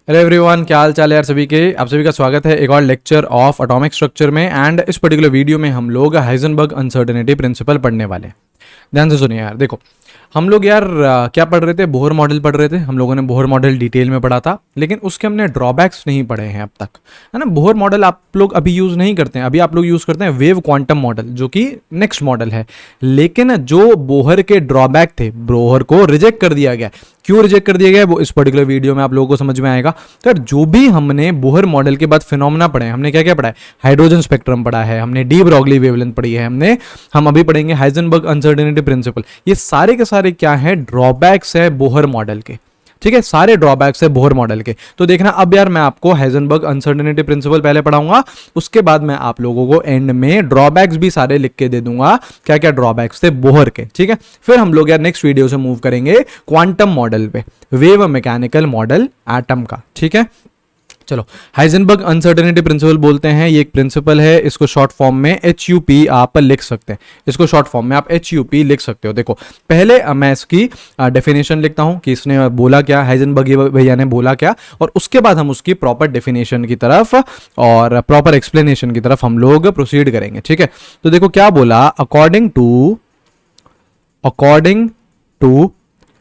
Hello everyone, क्या हाल चाल है यार सभी के। आप सभी का स्वागत है एक और लेक्चर ऑफ एटॉमिक स्ट्रक्चर में। एंड इस पर्टिकुलर वीडियो में हम लोग हाइजेनबर्ग अनसर्टेनिटी प्रिंसिपल पढ़ने वाले हैं। ध्यान से सुनिए यार। देखो, हम लोग यार क्या पढ़ रहे थे, बोहर मॉडल पढ़ रहे थे। हम लोगों ने बोहर मॉडल डिटेल में पढ़ा था, लेकिन उसके हमने ड्रॉबैक्स नहीं पढ़े हैं अब तक, है ना। बोहर मॉडल आप लोग अभी यूज़ नहीं करते हैं। अभी आप लोग यूज़ करते हैं वेव क्वांटम मॉडल, जो कि नेक्स्ट मॉडल है। लेकिन जो बोहर के ड्रॉबैक थे, बोहर को रिजेक्ट कर दिया गया। क्यों रिजेक्ट कर दिया गया वो इस पर्टिकुलर वीडियो में आप लोगों को समझ में आएगा। तो जो भी हमने बोहर मॉडल के बाद फिनोमेना पढ़े हैं, हमने क्या क्या पढ़ा है, हाइड्रोजन स्पेक्ट्रम पढ़ा है, हमने डी ब्रॉगली वेवलेंथ पढ़ी है, हम अभी पढ़ेंगे हाइजेनबर्ग अनसर्टेनिटी प्रिंसिपल। ये सारे के सारे क्या है, ड्रॉबैक्स है बोहर मॉडल के। ठीक है, सारे ड्रॉबैक्स है बोहर मॉडल के। तो देखना अब यार, मैं आपको हाइजेनबर्ग अनसर्टेनिटी प्रिंसिपल पहले पढ़ाऊंगा, उसके बाद मैं आप लोगों को एंड में ड्रॉबैक्स भी सारे लिख के दे दूंगा, क्या क्या ड्रॉबैक्स थे बोहर के। ठीक है, फिर हम लोग यार नेक्स्ट वीडियो से मूव करेंगे क्वांटम मॉडल पे, वेव मैकेनिकल मॉडल एटम का। ठीक है, चलो हाइजेनबर्ग अनसर्टेनिटी प्रिंसिपल बोलते हैं। ये एक प्रिंसिपल है, इसको शॉर्ट फॉर्म में HUP आप लिख सकते हैं। इसको शॉर्ट फॉर्म में आप HUP लिख सकते हो। देखो, पहले मैं इसकी डेफिनेशन लिखता हूं कि इसने बोला क्या, हाइजेनबर्ग भैया ने बोला क्या, और उसके बाद हम उसकी प्रॉपर डेफिनेशन की तरफ और प्रॉपर एक्सप्लेनेशन की तरफ हम लोग प्रोसीड करेंगे। ठीक है, तो देखो क्या बोला, according to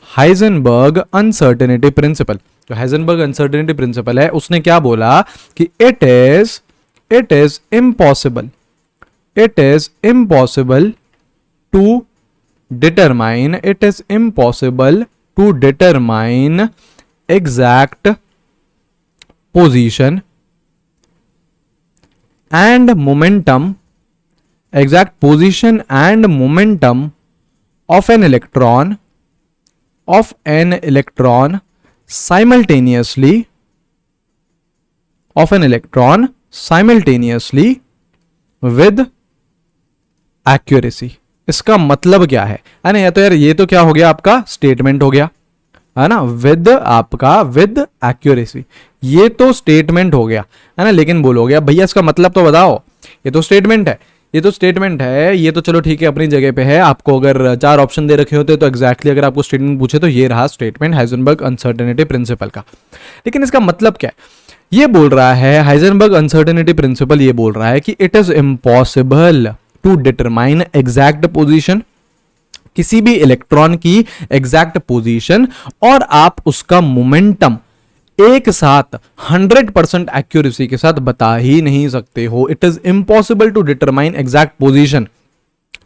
Heisenberg uncertainty principle. जो हाइजेनबर्ग अनसर्टेनिटी प्रिंसिपल है, उसने क्या बोला कि it is impossible to determine exact position and momentum of an electron simultaneously with accuracy। इसका मतलब क्या है ना या तो यार, ये तो क्या हो गया, आपका स्टेटमेंट हो गया, है ना। विद एक्यूरेसी, ये तो स्टेटमेंट हो गया, है ना। लेकिन बोलोगे भैया इसका मतलब तो बताओ, ये तो स्टेटमेंट है, ये तो चलो ठीक है, अपनी जगह पे है। आपको अगर 4 ऑप्शन दे रखे होते तो एग्जैक्टली अगर आपको स्टेटमेंट पूछे तो ये रहा स्टेटमेंट हाइजेनबर्ग अनसर्टेनिटी प्रिंसिपल का। लेकिन इसका मतलब क्या है, ये बोल रहा है हाइजेनबर्ग अनसर्टेनिटी प्रिंसिपल, ये बोल रहा है कि it is impossible to determine exact position, किसी भी इलेक्ट्रॉन की एग्जैक्ट पोजीशन और आप उसका मोमेंटम एक साथ 100% एक्यूरेसी के साथ बता ही नहीं सकते हो। It is impossible to determine exact position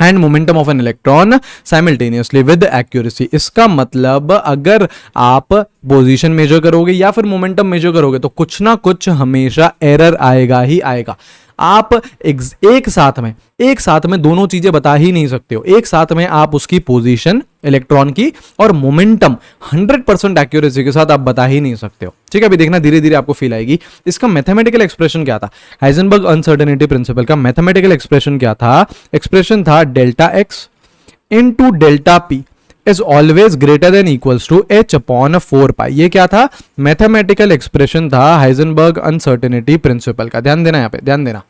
and momentum of an electron simultaneously with accuracy. इसका मतलब अगर आप पोजीशन मेजर करोगे या फिर मोमेंटम मेजर करोगे तो कुछ ना कुछ हमेशा एरर आएगा ही आएगा। आप एक साथ में दोनों चीजें बता ही नहीं सकते हो। एक साथ में आप उसकी पोजीशन इलेक्ट्रॉन की और मोमेंटम 100% एक्यूरेसी के साथ आप बता ही नहीं सकते हो। ठीक है, अभी देखना धीरे धीरे आपको फील आएगी। इसका मैथमेटिकल एक्सप्रेशन क्या था, हाइजेनबर्ग अनसर्टेनिटी प्रिंसिपल का मैथमेटिकल एक्सप्रेशन क्या था, एक्सप्रेशन था delta x into delta P is always greater than equals to h upon 4 pi। ये क्या था, मैथमेटिकल एक्सप्रेशन था हाइजेनबर्ग अनसर्टेनिटी प्रिंसिपल का। ध्यान देना, यहाँ पे ध्यान देना।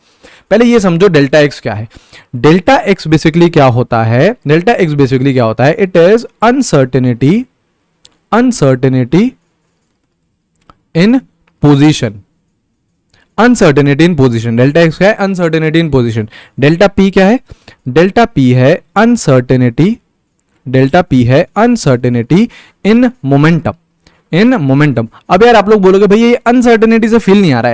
पहले ये समझो डेल्टा एक्स क्या है। डेल्टा एक्स बेसिकली क्या होता है, it is uncertainty in position. Delta x क्या है, uncertainty in position. Delta P क्या है, डेल्टा पी है अनसर्टेनिटी इन मोमेंटम। अब यार आप लोग बोलोगे भैया ये अनसर्टेनिटी से फील नहीं आ रहा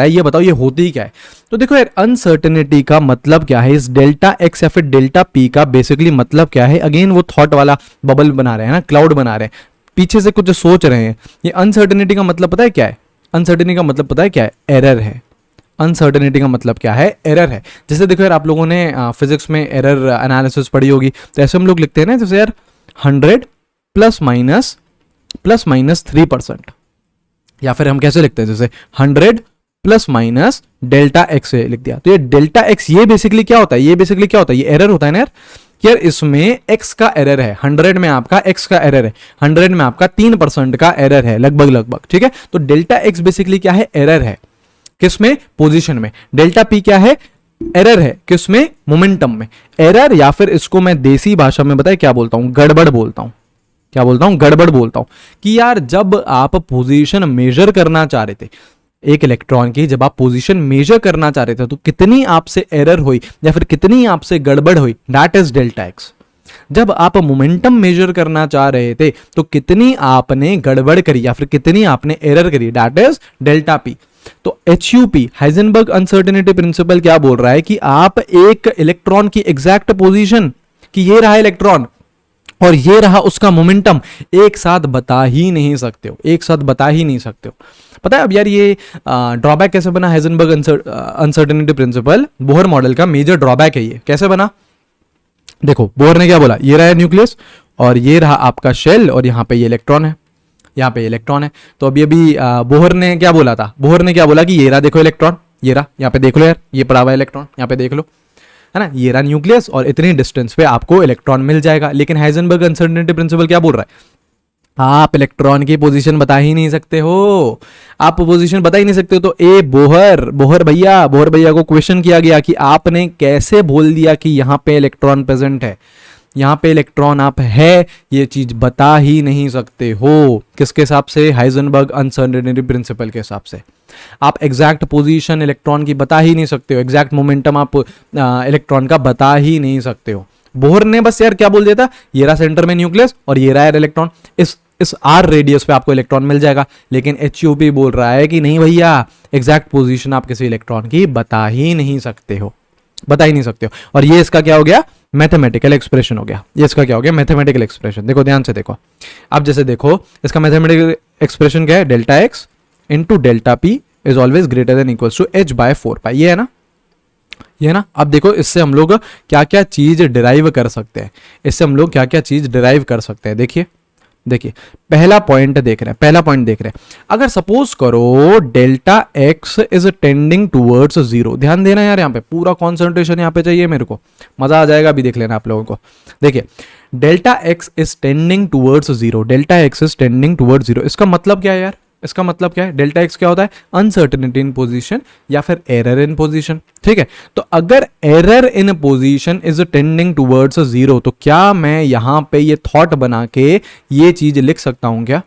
है, ये बताओ ये होती क्या है। तो देखो यार, अनसर्टेनिटी का मतलब क्या है, इस डेल्टा एक्स या फिर डेल्टा पी का बेसिकली मतलब क्या है। अगेन वो थॉट वाला बबल बना रहे हैं ना, क्लाउड बना रहे हैं, पीछे से कुछ सोच रहे हैं। ये अनसर्टेनिटी का मतलब पता है क्या है, एरर है। अनसर्टेनिटी का मतलब क्या है, एरर है। जैसे देखो यार, आप लोगों ने फिजिक्स में एरर एनालिसिस पढ़ी होगी, तो ऐसे हम लोग लिखते हैं ना, जैसे यार 100 प्लस माइनस 3%, या फिर हम कैसे लिखते हैं, जैसे 100 प्लस माइनस डेल्टा एक्स से लिख दिया। तो ये डेल्टा एक्स ये बेसिकली क्या होता है, ये एरर होता है ना यार। इसमें x का एरर है, 100 में आपका x का एरर है, 100 में आपका 3% का एरर है लगभग। ठीक है, तो डेल्टा एक्स बेसिकली क्या है, एरर है। किसमें, पोजीशन में। डेल्टा पी क्या है, एरर है। किसमें, मोमेंटम में। एरर, या फिर इसको मैं देसी भाषा में बताए क्या बोलता हूं, गड़बड़ बोलता हूं। क्या बोलता हूं, गड़बड़ बोलता हूं कि यार जब आप पोजीशन मेजर करना चाह रहे थे एक इलेक्ट्रॉन की, जब आप पोजीशन मेजर करना चाह रहे थे तो कितनी आपसे एरर हुई या फिर कितनी आपसे गड़बड़ हुई, दैट इज डेल्टा एक्स। जब आप मोमेंटम मेजर करना चाह रहे थे तो कितनी आपने गड़बड़ करी या फिर कितनी आपने एरर करी, दैट इज डेल्टा पी। तो HUP हाइजेनबर्ग अनसर्टेनिटी प्रिंसिपल क्या बोल रहा है कि आप एक इलेक्ट्रॉन की एग्जैक्ट पोजीशन कि ये रहा इलेक्ट्रॉन और ये रहा उसका मोमेंटम एक साथ बता ही नहीं सकते हो, एक साथ बता ही नहीं सकते हो। पता है अब यार ये ड्रॉबैक कैसे बना, Heisenberg uncertainty principal Bohr model का मेजर ड्रॉबैक है ये। कैसे बना, देखो बोहर ने क्या बोला, ये रहा न्यूक्लियस और ये रहा आपका शेल और यहाँ पे ये इलेक्ट्रॉन है, यहाँ पे इलेक्ट्रॉन है। तो अभी बोहर ने क्या बोला था, बोहर ने क्या बोला कि ये रहा देखो इलेक्ट्रॉन, ये रहा यहाँ पे देख लो यार, ये पड़ा हुआ इलेक्ट्रॉन यहाँ पे देख लो, है ना, ये रहा न्यूक्लियस और इतनी डिस्टेंस पे आपको इलेक्ट्रॉन मिल जाएगा। लेकिन हाइजेनबर्ग अनसर्टेनिटी प्रिंसिपल क्या बोल रहा है, आप इलेक्ट्रॉन की पोजीशन बता ही नहीं सकते हो, आप पोजीशन बता ही नहीं सकते हो। तो बोहर भैया को क्वेश्चन किया गया कि आपने कैसे बोल दिया कि यहाँ पे इलेक्ट्रॉन प्रेजेंट है, यहाँ पे इलेक्ट्रॉन आप है, ये चीज बता ही नहीं सकते हो। किसके हिसाब से, हाइजेनबर्ग अनसर्टेनिटी प्रिंसिपल के हिसाब से। आप एग्जैक्ट पोजीशन इलेक्ट्रॉन की बता ही नहीं सकते हो, एग्जैक्ट मोमेंटम आप इलेक्ट्रॉन का बता ही नहीं सकते हो। बोहर ने बस यार क्या बोल दिया था, ये रहा सेंटर में न्यूक्लियस और ये रहा इलेक्ट्रॉन, इस आर रेडियस पे आपको इलेक्ट्रॉन मिल जाएगा। लेकिन HUP बोल रहा है कि नहीं भैया, एग्जैक्ट पोजीशन आप किसी इलेक्ट्रॉन की बता ही नहीं सकते हो, बता ही नहीं सकते हो। और ये इसका क्या हो गया, मैथमेटिकल एक्सप्रेशन हो गया। ये इसका क्या हो गया, मैथमेटिकल एक्सप्रेशन। देखो ध्यान से देखो, अब जैसे देखो इसका मैथमेटिकल एक्सप्रेशन क्या है, delta x into delta p is always greater than equals to h/4 pi, ये है ना, ये है ना। अब देखो इससे हम लोग क्या क्या चीज डिराइव कर सकते हैं, इससे हम लोग क्या क्या चीज डिराइव कर सकते हैं। देखिए पहला पॉइंट देख रहे हैं, अगर सपोज करो delta x is tending towards zero, ध्यान देना यार, यहाँ पे पूरा कॉन्सेंट्रेशन यहाँ पे चाहिए मेरे को, मजा आ जाएगा, अभी देख लेना आप लोगों को। देखिए delta x is tending towards zero, delta x is tending towards zero, इसका मतलब क्या है यार, इसका मतलब क्या है, डेल्टा एक्स क्या होता है, अनसर्टेनिटी इन पोजीशन या फिर एरर इन पोजीशन, ठीक है। तो अगर error in position is tending towards zero, तो क्या मैं यहां पे ये थॉट बना के ये चीज लिख सकता हूं क्या,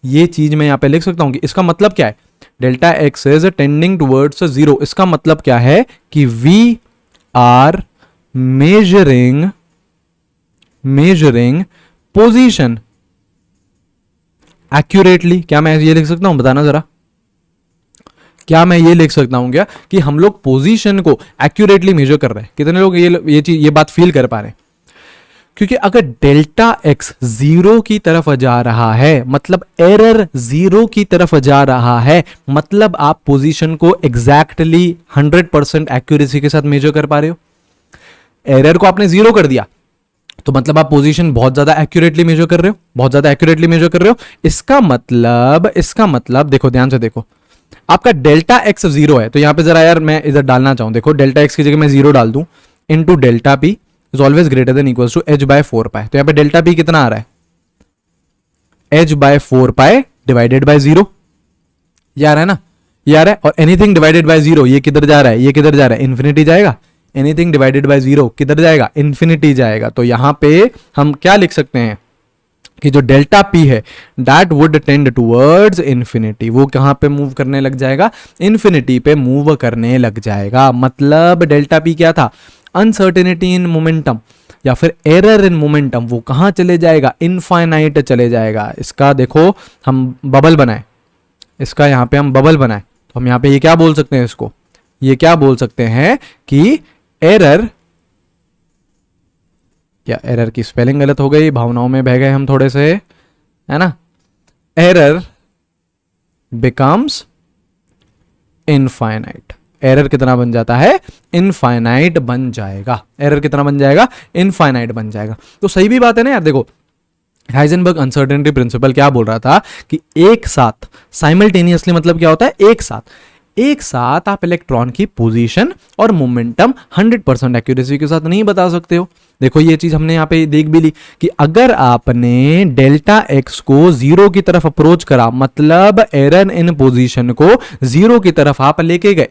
ये चीज मैं यहां पे लिख सकता हूं कि इसका मतलब क्या है, delta x is tending towards zero, इसका मतलब क्या है कि we are measuring position accurately. क्या मैं ये लिख सकता हूं, बताना जरा, क्या मैं ये लिख सकता हूं क्या कि हम लोग पोजीशन को एक्यूरेटली मेजर कर रहे हैं। कितने लोग ये बात फील कर पा रहे हैं, क्योंकि अगर डेल्टा एक्स जीरो की तरफ जा रहा है, मतलब एरर जीरो की तरफ जा रहा है, मतलब आप पोजीशन को एग्जैक्टली 100% एक्यूरेसी के साथ मेजर कर पा रहे हो। एरर को आपने जीरो कर दिया तो मतलब आप पोजीशन बहुत ज्यादा एक्यूरेटली मेजर कर रहे हो, इसका मतलब देखो ध्यान से देखो, आपका डेल्टा एक्स जीरो है, तो यहां पे जरा यार मैं इधर डालना चाहूं, देखो डेल्टा एक्स की जगह मैं जीरो डाल दूं, into delta p is always greater than equals to h/4 pi. तो यहां पे डेल्टा पी कितना आ रहा है, h/4 pi divided by zero, ये आ रहा है ना, ये आ रहा है। और एनीथिंग डिवाइडेड बाय जीरो ये किधर जा रहा है, इन्फिनिटी जाएगा। एनीथिंग डिवाइडेड बाय जीरो किधर जाएगा, इन्फिनिटी जाएगा। तो यहां पे हम क्या लिख सकते हैं कि जो डेल्टा पी है that would tend towards infinity, वो कहां पे मूव करने लग जाएगा, इन्फिनिटी पे मूव करने लग जाएगा। मतलब डेल्टा पी क्या था, अनसर्टेनिटी इन मोमेंटम या फिर एरर इन मोमेंटम, वो कहां चले जाएगा, इनफाइनाइट चले जाएगा। इसका देखो हम बबल बनाए, इसका यहां पे हम बबल बनाए, तो हम यहां पे ये क्या बोल सकते हैं, इसको ये क्या बोल सकते हैं कि एरर, या एरर की स्पेलिंग गलत हो गई, भावनाओं में बह गए हम थोड़े से, है ना, एरर बिकम्स इनफाइनाइट। एरर कितना बन जाता है, इनफाइनाइट बन जाएगा। एरर कितना बन जाएगा, इनफाइनाइट बन जाएगा। तो सही भी बात है ना यार। देखो हाइजेनबर्ग अनसर्टेनिटी प्रिंसिपल क्या बोल रहा था कि एक साथ साइमल्टेनियसली, मतलब क्या होता है, एक साथ आप इलेक्ट्रॉन की पोजीशन और मोमेंटम 100% एक्यूरेसी के साथ नहीं बता सकते हो। देखो ये चीज हमने यहां पे देख भी ली कि अगर आपने डेल्टा एक्स को जीरो की तरफ अप्रोच करा, मतलब एरर इन पोजीशन को जीरो की तरफ आप लेके गए,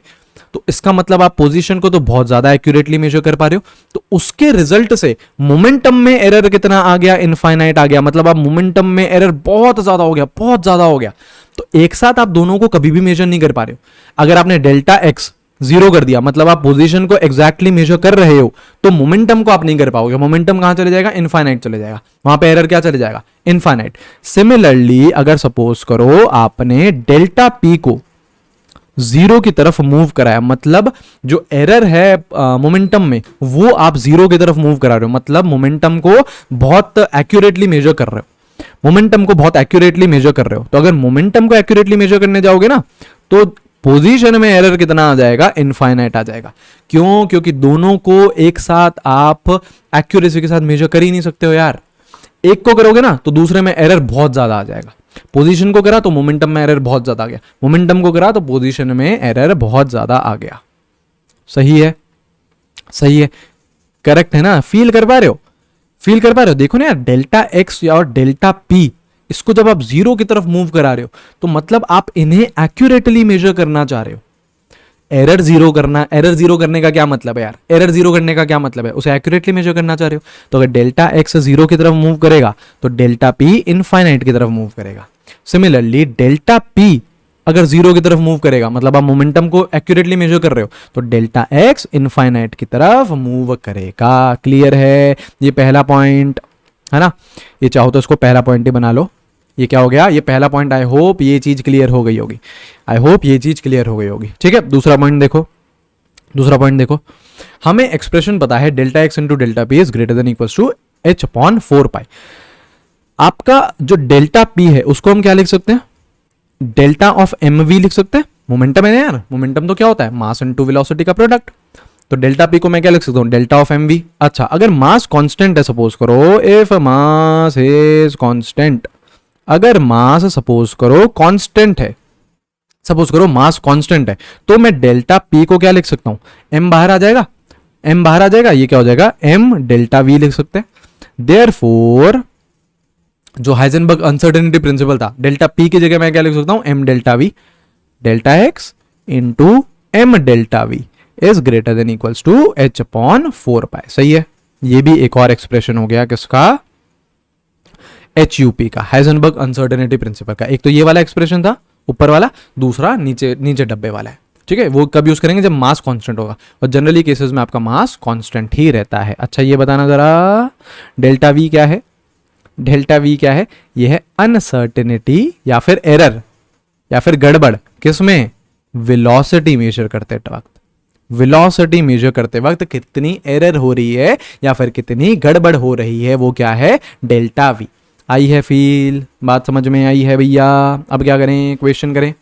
तो इसका मतलब आप पोजीशन को तो बहुत ज्यादा एक्यूरेटली मेजर कर पा रहे हो, तो उसके रिजल्ट से मोमेंटम में एरर कितना आ गया, इनफाइनाइट आ गया। मतलब आप मोमेंटम में एरर बहुत ज्यादा हो गया, बहुत ज्यादा हो गया। तो एक साथ आप दोनों को कभी भी मेजर नहीं कर पा रहे हो। अगर आपने डेल्टा एक्स 0 कर दिया, मतलब आप पोजीशन को एग्जैक्टली मेजर कर रहे हो, तो मोमेंटम को आप नहीं कर पाओगे। मोमेंटम कहां चले जाएगा, इनफाइनाइट चले जाएगा, वहां पे एरर क्या चले जाएगा, इनफाइनाइट। सिमिलरली अगर सपोज करो आपने डेल्टा पी को 0 की तरफ मूव कराया, मतलब जो एरर है मोमेंटम में वो आप 0 की तरफ मूव करा रहे हो, मतलब मोमेंटम को बहुत एक्यूरेटली मेजर कर रहे हो, मोमेंटम को बहुत एक्यूरेटली मेजर कर रहे हो। तो अगर मोमेंटम को एक्यूरेटली मेजर करने जाओगे ना, तो पोजीशन में एरर कितना आ जाएगा, इनफाइनाइट आ जाएगा। क्यों? क्योंकि दोनों को एक साथ आप एक्यूरेसी के साथ मेजर कर ही नहीं सकते हो यार। एक को करोगे ना तो दूसरे में एरर बहुत ज्यादा आ जाएगा। पोजीशन को करा तो मोमेंटम में एरर बहुत ज्यादा आ गया, मोमेंटम को करा तो पोजीशन में एरर बहुत ज्यादा आ गया। सही है, सही है, करेक्ट है ना? फील कर पा रहे हो, फील कर पा रहे हो? देखो ना यार, डेल्टा एक्स और डेल्टा पी, इसको जब आप 0 की तरफ मूव करा रहे हो, तो मतलब आप इन्हें एक्यूरेटली मेजर करना चाह रहे हो। एरर 0 करना, एरर 0 करने का क्या मतलब है यार? एरर 0 करने का क्या मतलब है? उसे एक्यूरेटली मेजर करना चाह रहे हो। तो अगर डेल्टा एक्स 0 की तरफ मूव करेगा तो डेल्टा पी इनफाइनाइट की तरफ मूव करेगा। सिमिलरली डेल्टा पी अगर 0 की तरफ मूव करेगा, मतलब आप मोमेंटम को एक्यूरेटली मेजर कर रहे हो, तो डेल्टा एक्स इनफाइनाइट की तरफ मूव करेगा। क्लियर है? ये पहला पॉइंट है ना? ये चाहो तो इसको पहला पॉइंट ही बना लो। ये क्या हो गया? ये पहला पॉइंट। आई होप ये चीज क्लियर हो गई होगी, आई होप ये चीज क्लियर हो गई होगी। ठीक है, दूसरा पॉइंट देखो, दूसरा पॉइंट देखो। हमें एक्सप्रेशन पता है delta x into delta p is greater than equals to h upon 4 pi. आपका जो डेल्टा पी है उसको हम क्या लिख सकते हैं? डेल्टा ऑफ एम वी लिख सकते हैं। मोमेंटम है ना यार, मोमेंटम तो क्या होता है, मास इनटू वेलोसिटी का प्रोडक्ट। तो डेल्टा पी को मैं क्या लिख सकता हूं, डेल्टा ऑफ एम वी। अच्छा, अगर मास कांस्टेंट है, सपोज करो इफ मास इज कांस्टेंट, अगर मास सपोज करो कांस्टेंट है, सपोज करो मास कांस्टेंट है, तो मैं डेल्टा पी को क्या लिख सकता हूं, एम बाहर आ जाएगा, एम बाहर आ जाएगा, ये क्या हो जाएगा, एम डेल्टा वी लिख सकते हैं। देयरफॉर जो हाइजेनबर्ग अनसर्टेनिटी प्रिंसिपल था, डेल्टा पी की जगह मैं क्या लिख सकता हूं, m delta v, delta x into m delta v is greater than equals to h upon 4 pi. सही है, ये भी एक और एक्सप्रेशन हो गया किसका, HUP का, हाइजेनबर्ग अनसर्टेनिटी प्रिंसिपल का। एक तो ये वाला एक्सप्रेशन था ऊपर वाला, दूसरा नीचे नीचे डब्बे वाला है। ठीक है, वो कब यूज करेंगे, जब मास कांस्टेंट होगा, और जनरली केसेस में आपका मास कांस्टेंट ही रहता है। अच्छा, ये बताना जरा, डेल्टा वी क्या है, डेल्टा वी क्या है? ये है अनसर्टेनिटी या फिर एरर या फिर गड़बड़, किसमें, वेलोसिटी मेजर करते वक्त। वेलोसिटी मेजर करते वक्त कितनी एरर हो रही है या फिर कितनी गड़बड़ हो रही है, वो क्या है, डेल्टा वी। आई है फील, बात समझ में आई है भैया? अब क्या करें, क्वेश्चन करें।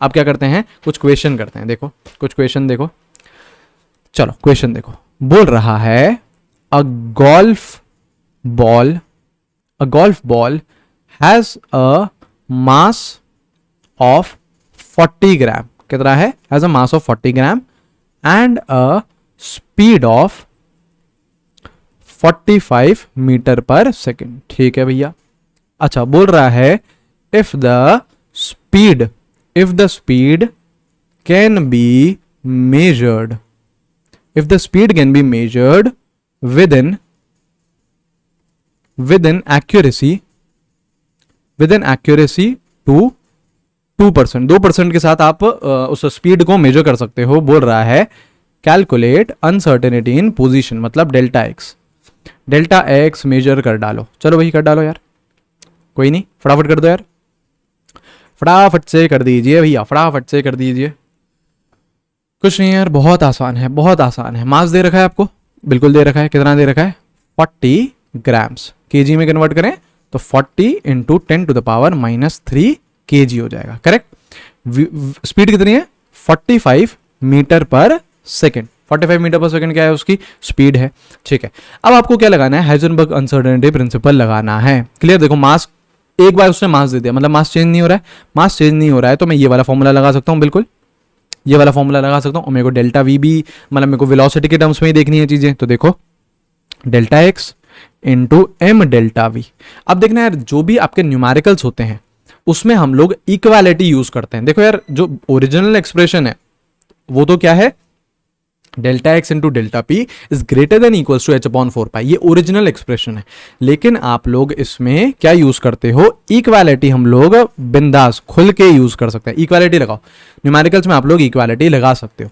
अब क्या करते हैं, कुछ क्वेश्चन करते हैं। देखो कुछ क्वेश्चन देखो, चलो क्वेश्चन देखो। बोल रहा है a golf ball has a mass of 40 gram, कितना है, has a mass of 40 gram and a speed of 45 metre per second. ठीक है भैया। अच्छा, बोल रहा है if the speed can be measured, if the speed can be measured within accuracy to 2%, 2% के साथ आप उस स्पीड को मेजर कर सकते हो। बोल रहा है कैलकुलेट अनसर्टेनिटी इन पोजीशन, मतलब डेल्टा एक्स मेजर कर डालो। चलो भाई कर डालो यार, कोई नहीं, फटाफट कर दो यार, फटाफट से कर दीजिए भैया, फटाफट से कर दीजिए। कुछ नहीं यार, बहुत आसान है, बहुत आसान है। मास दे रखा है आपको, बिल्कुल दे रखा है, कितना दे रखा है, 40 ग्राम्स। केजी में कन्वर्ट करें तो 40 इंटू 10⁻³ kg हो जाएगा, करेक्ट। स्पीड कितनी है, 45 मीटर पर सेकेंड। 45 मीटर पर सेकंड क्या है, उसकी स्पीड है। ठीक है, अब आपको क्या लगाना है, हाइजेनबर्ग अनसर्टेनिटी प्रिंसिपल लगाना है। क्लियर? देखो मास, एक बार उसने मास दे दिया, मतलब मास चेंज नहीं हो रहा है, मास चेंज नहीं हो रहा है, तो मैं ये वाला फॉर्मूला लगा सकता हूँ, बिल्कुल ये वाला फॉर्मूला लगा सकता हूँ। और मेरे को डेल्टा वी भी, मतलब मेरे को वेलोसिटी के टर्म्स में ही देखनी है चीजें, तो देखो delta x into m delta v. अब देखना यार, जो भी आपके न्यूमेरिकल्स होते हैं उसमें हम लोग इक्वालिटी यूज करते हैं। देखो यार, जो ओरिजिनल एक्सप्रेशन है वो तो क्या है, delta x into delta p is greater than equals to h upon 4 pi, ये ओरिजिनल एक्सप्रेशन है। लेकिन आप लोग इसमें क्या यूज करते हो, इक्वालिटी हम लोग बिंदास खुल के यूज कर सकते हैं। इक्वालिटी लगाओ, न्यूमेरिकल्स में आप लोग इक्वालिटी लगा सकते हो।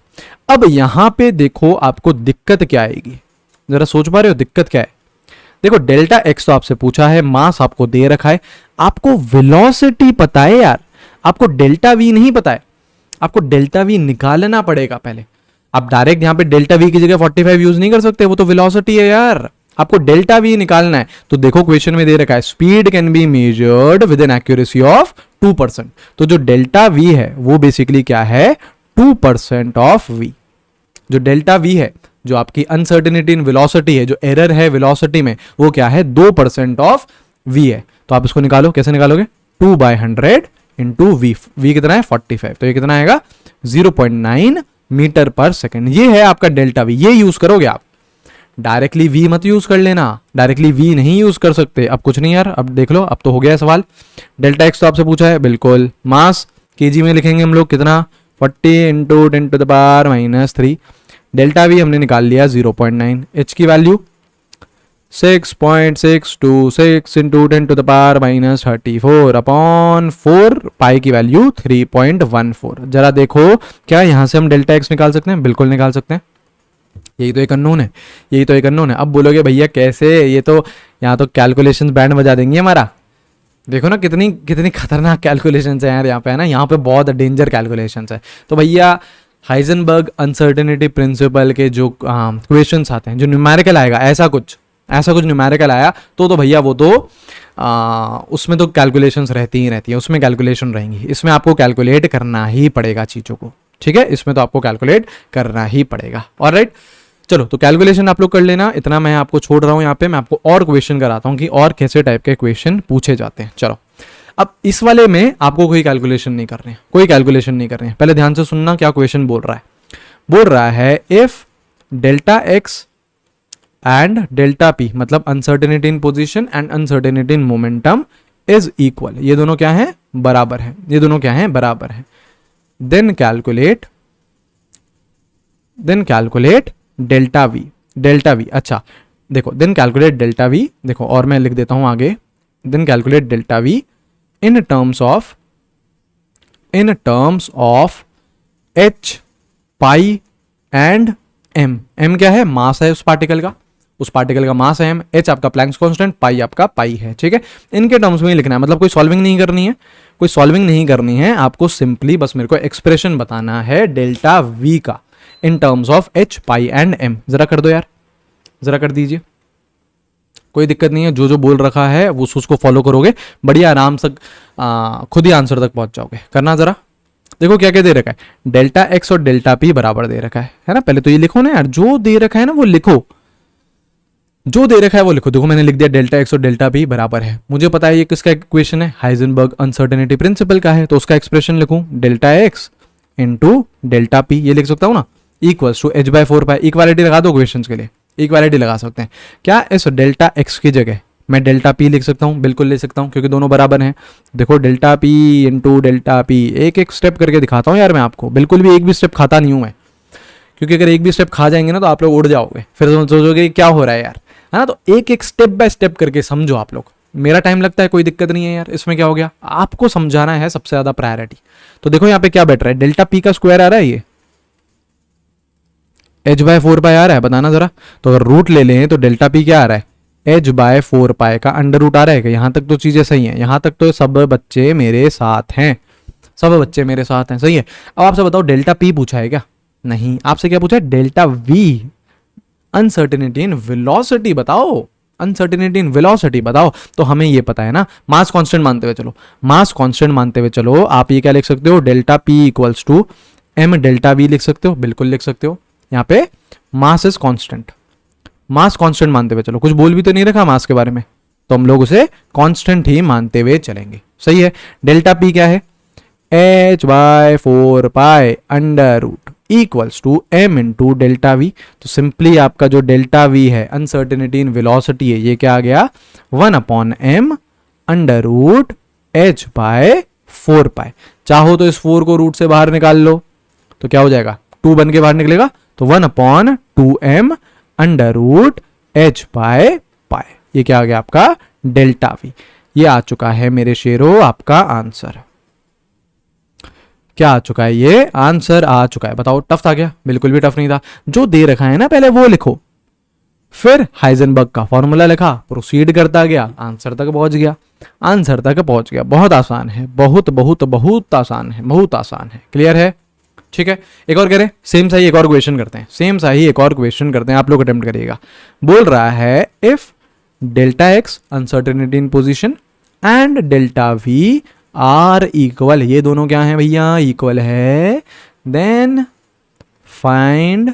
अब यहां पे देखो आपको दिक्कत क्या आएगी, जरा सोच पा रहे हो दिक्कत क्या है। देखो डेल्टा एक्स तो आपसे पूछा है, मास आपको दे रखा है, आपको वेलोसिटी पता है यार, आपको डेल्टा वी नहीं पता है, आपको डेल्टा वी निकालना पड़ेगा पहले। आप डायरेक्ट यहां पे डेल्टा वी की जगह 45 यूज नहीं कर सकते, वो तो वेलोसिटी है यार, आपको डेल्टा वी निकालना है। तो देखो क्वेश्चन में दे रखा है speed can be measured with an accuracy of 2%। तो जो डेल्टा वी है वो बेसिकली क्या है, 2% ऑफ वी। जो डेल्टा वी है, जो आपकी अनसर्टेनिटी इन वेलोसिटी है, जो एरर है वेलोसिटी में, वो क्या है, 2% ऑफ वी है। तो आप इसको निकालो, कैसे निकालोगे, 2/100 इंटू वी, वी कितना है 45, तो ये कितना आएगा 0.9 मीटर पर सेकेंड। ये है आपका डेल्टा वी, ये यूज करोगे आप। डायरेक्टली वी मत यूज कर लेना, डायरेक्टली वी नहीं यूज कर सकते। अब कुछ नहीं यार, अब देख लो, अब तो हो गया सवाल। डेल्टा एक्स तो आपसे पूछा है, बिल्कुल मास केजी में लिखेंगे हम लोग, कितना 40 इंटू 10⁻³ डेल्टा वी हमने निकाल लिया 0.9, एच की वैल्यू 6.626 इंटू 10⁻34 अपॉन 4, पाई की वैल्यू 3.14। जरा देखो क्या यहां से हम डेल्टा एक्स निकाल सकते हैं, बिल्कुल निकाल सकते हैं। यही तो एक अननोन है, यही तो एक अननोन है। अब बोलोगे भैया कैसे, ये तो यहाँ तो कैलकुलेशंस बैंड बजा देंगे हमारा। देखो ना कितनी कितनी खतरनाक कैलकुलेशंस है यार यहाँ पे, है ना, यहाँ पे बहुत डेंजर कैलकुलेशंस है। तो भैया हाइजेनबर्ग अनसर्टेनिटी प्रिंसिपल के जो क्वेश्चंस आते हैं, जो न्यूमेरिकल आएगा, ऐसा कुछ न्यूमेरिकल आया तो भैया वो तो उसमें तो कैलकुलेशंस रहती ही रहती है, उसमें कैलकुलेशन रहेंगी। इसमें आपको कैलकुलेट करना ही पड़ेगा चीज़ों को, ठीक है, इसमें तो आपको कैलकुलेट करना ही पड़ेगा। ऑलराइट, चलो तो कैलकुलेशन आप लोग कर लेना, इतना मैं आपको छोड़ रहा हूँ यहाँ पे। मैं आपको और क्वेश्चन कराता हूँ कि और कैसे टाइप के क्वेश्चन पूछे जाते हैं। चलो अब इस वाले में आपको कोई कैलकुलेशन नहीं करनी है, कोई कैलकुलेशन नहीं करनी है। पहले ध्यान से सुनना क्या क्वेश्चन बोल रहा है। बोल रहा है if delta x and delta p, मतलब uncertainty in position and uncertainty in momentum is equal, ये दोनों क्या है, बराबर है, ये दोनों क्या है, बराबर है। Then calculate delta v, delta v, अच्छा देखो, देन कैलकुलेट डेल्टा वी, देखो और मैं लिख देता हूं आगे, then calculate delta v in terms of h, pi and m। m क्या है, मास है उस पार्टिकल का मास है m, h आपका प्लैंक्स कांस्टेंट, पाई आपका पाई है, ठीक है। इनके टर्म्स में ही लिखना है, मतलब कोई सॉल्विंग नहीं करनी है, आपको सिंपली बस मेरे को एक्सप्रेशन बताना है डेल्टा v का in terms of h, pi and m। जरा कर दो यार, जरा कर दीजिए, कोई दिक्कत नहीं है, जो बोल रखा है वो उसको फॉलो करोगे, बढ़िया आराम से खुद ही आंसर तक पहुंच जाओगे। करना जरा, देखो क्या क्या दे रखा है, डेल्टा एक्स और डेल्टा पी बराबर दे रखा है ना। पहले तो ये लिखो ना यार, जो दे रखा है ना वो लिखो, जो दे रखा है वो लिखो। देखो मैंने लिख दिया डेल्टा एक्स और डेल्टा पी बराबर है, मुझे पता है ये किसका इक्वेशन है, हाइजेनबर्ग अनसर्टेनिटी प्रिंसिपल का है, तो उसका एक्सप्रेशन लिखूं delta x into delta p, ये लिख सकता हूं ना, इक्वल्स टू h/4 इक्वालिटी लगा दो क्वेश्चन के लिए, इक्वालिटी लगा सकते हैं क्या, इस डेल्टा एक्स की जगह मैं डेल्टा पी लिख सकता हूँ, बिल्कुल ले सकता हूँ क्योंकि दोनों बराबर हैं। देखो delta P into delta P, एक एक स्टेप करके दिखाता हूँ यार मैं आपको, बिल्कुल भी एक भी स्टेप खाता नहीं हूँ मैं, क्योंकि अगर एक भी स्टेप खा जाएंगे ना तो आप लोग उड़ जाओगे, फिर सोचोगे क्या हो रहा है यार, है ना। तो एक एक स्टेप बाय स्टेप करके समझो आप लोग, मेरा टाइम लगता है कोई दिक्कत नहीं है यार, इसमें क्या हो गया, आपको समझाना है सबसे ज्यादा प्रायोरिटी। तो देखो यहाँ पे क्या बैठ रहा है, डेल्टा पी का स्क्वायर आ रहा है, ये h/4 आ रहा है, बताना जरा। तो अगर रूट ले लें तो डेल्टा पी क्या आ रहा है, h/4 का अंडर रूट आ रहा है क्या, यहां तक तो चीजें सही हैं, यहां तक तो सब बच्चे मेरे साथ हैं, सही है। अब आपसे बताओ डेल्टा पी पूछा है क्या, नहीं, आपसे क्या पूछा है, delta we, uncertainty in velocity बताओ, अनसर्टेनिटी इन वेलोसिटी बताओ। तो हमें ये पता है ना, मास कांस्टेंट मानते हुए चलो, आप ये क्या लिख सकते हो, delta p equals to m delta v लिख सकते हो, बिल्कुल लिख सकते हो। यहाँ पे mass is constant, mass constant मानते हुए चलो, कुछ बोल भी तो नहीं रखा मास के बारे में, तो हम लोग उसे कांस्टेंट ही मानते हुए चलेंगे, सही है। डेल्टा पी क्या है, h/4 under root equals to m into delta v. तो सिंपली आपका जो डेल्टा वी है, अनसर्टेनिटी इन वेलोसिटी है, ये क्या आ गया, 1/m अंडर रूट h/4। चाहो तो इस 4 को रूट से बाहर निकाल लो, तो क्या हो जाएगा 2 बन के बाहर निकलेगा तो 1/2m under root h by pi. ये क्या आ गया आपका डेल्टा v। ये आ चुका है मेरे शेरों आपका आंसर। क्या आ चुका है? ये आंसर आ चुका है। बताओ टफ था क्या? बिल्कुल भी टफ नहीं था। जो दे रखा है ना पहले वो लिखो, फिर हाइजेनबर्ग का फॉर्मूला लिखा, प्रोसीड करता गया, आंसर तक पहुंच गया, आंसर तक पहुंच गया। बहुत आसान है, बहुत बहुत बहुत आसान है, बहुत आसान है। क्लियर है? ठीक है, एक और करें, सेम सा ही एक और क्वेश्चन करते हैं, सेम सा ही एक और क्वेश्चन करते हैं, आप लोग अटेम्प्ट करिएगा। बोल रहा है if delta x uncertainty in position and delta v are equal, ये दोनों क्या है भैया? इक्वल है, then find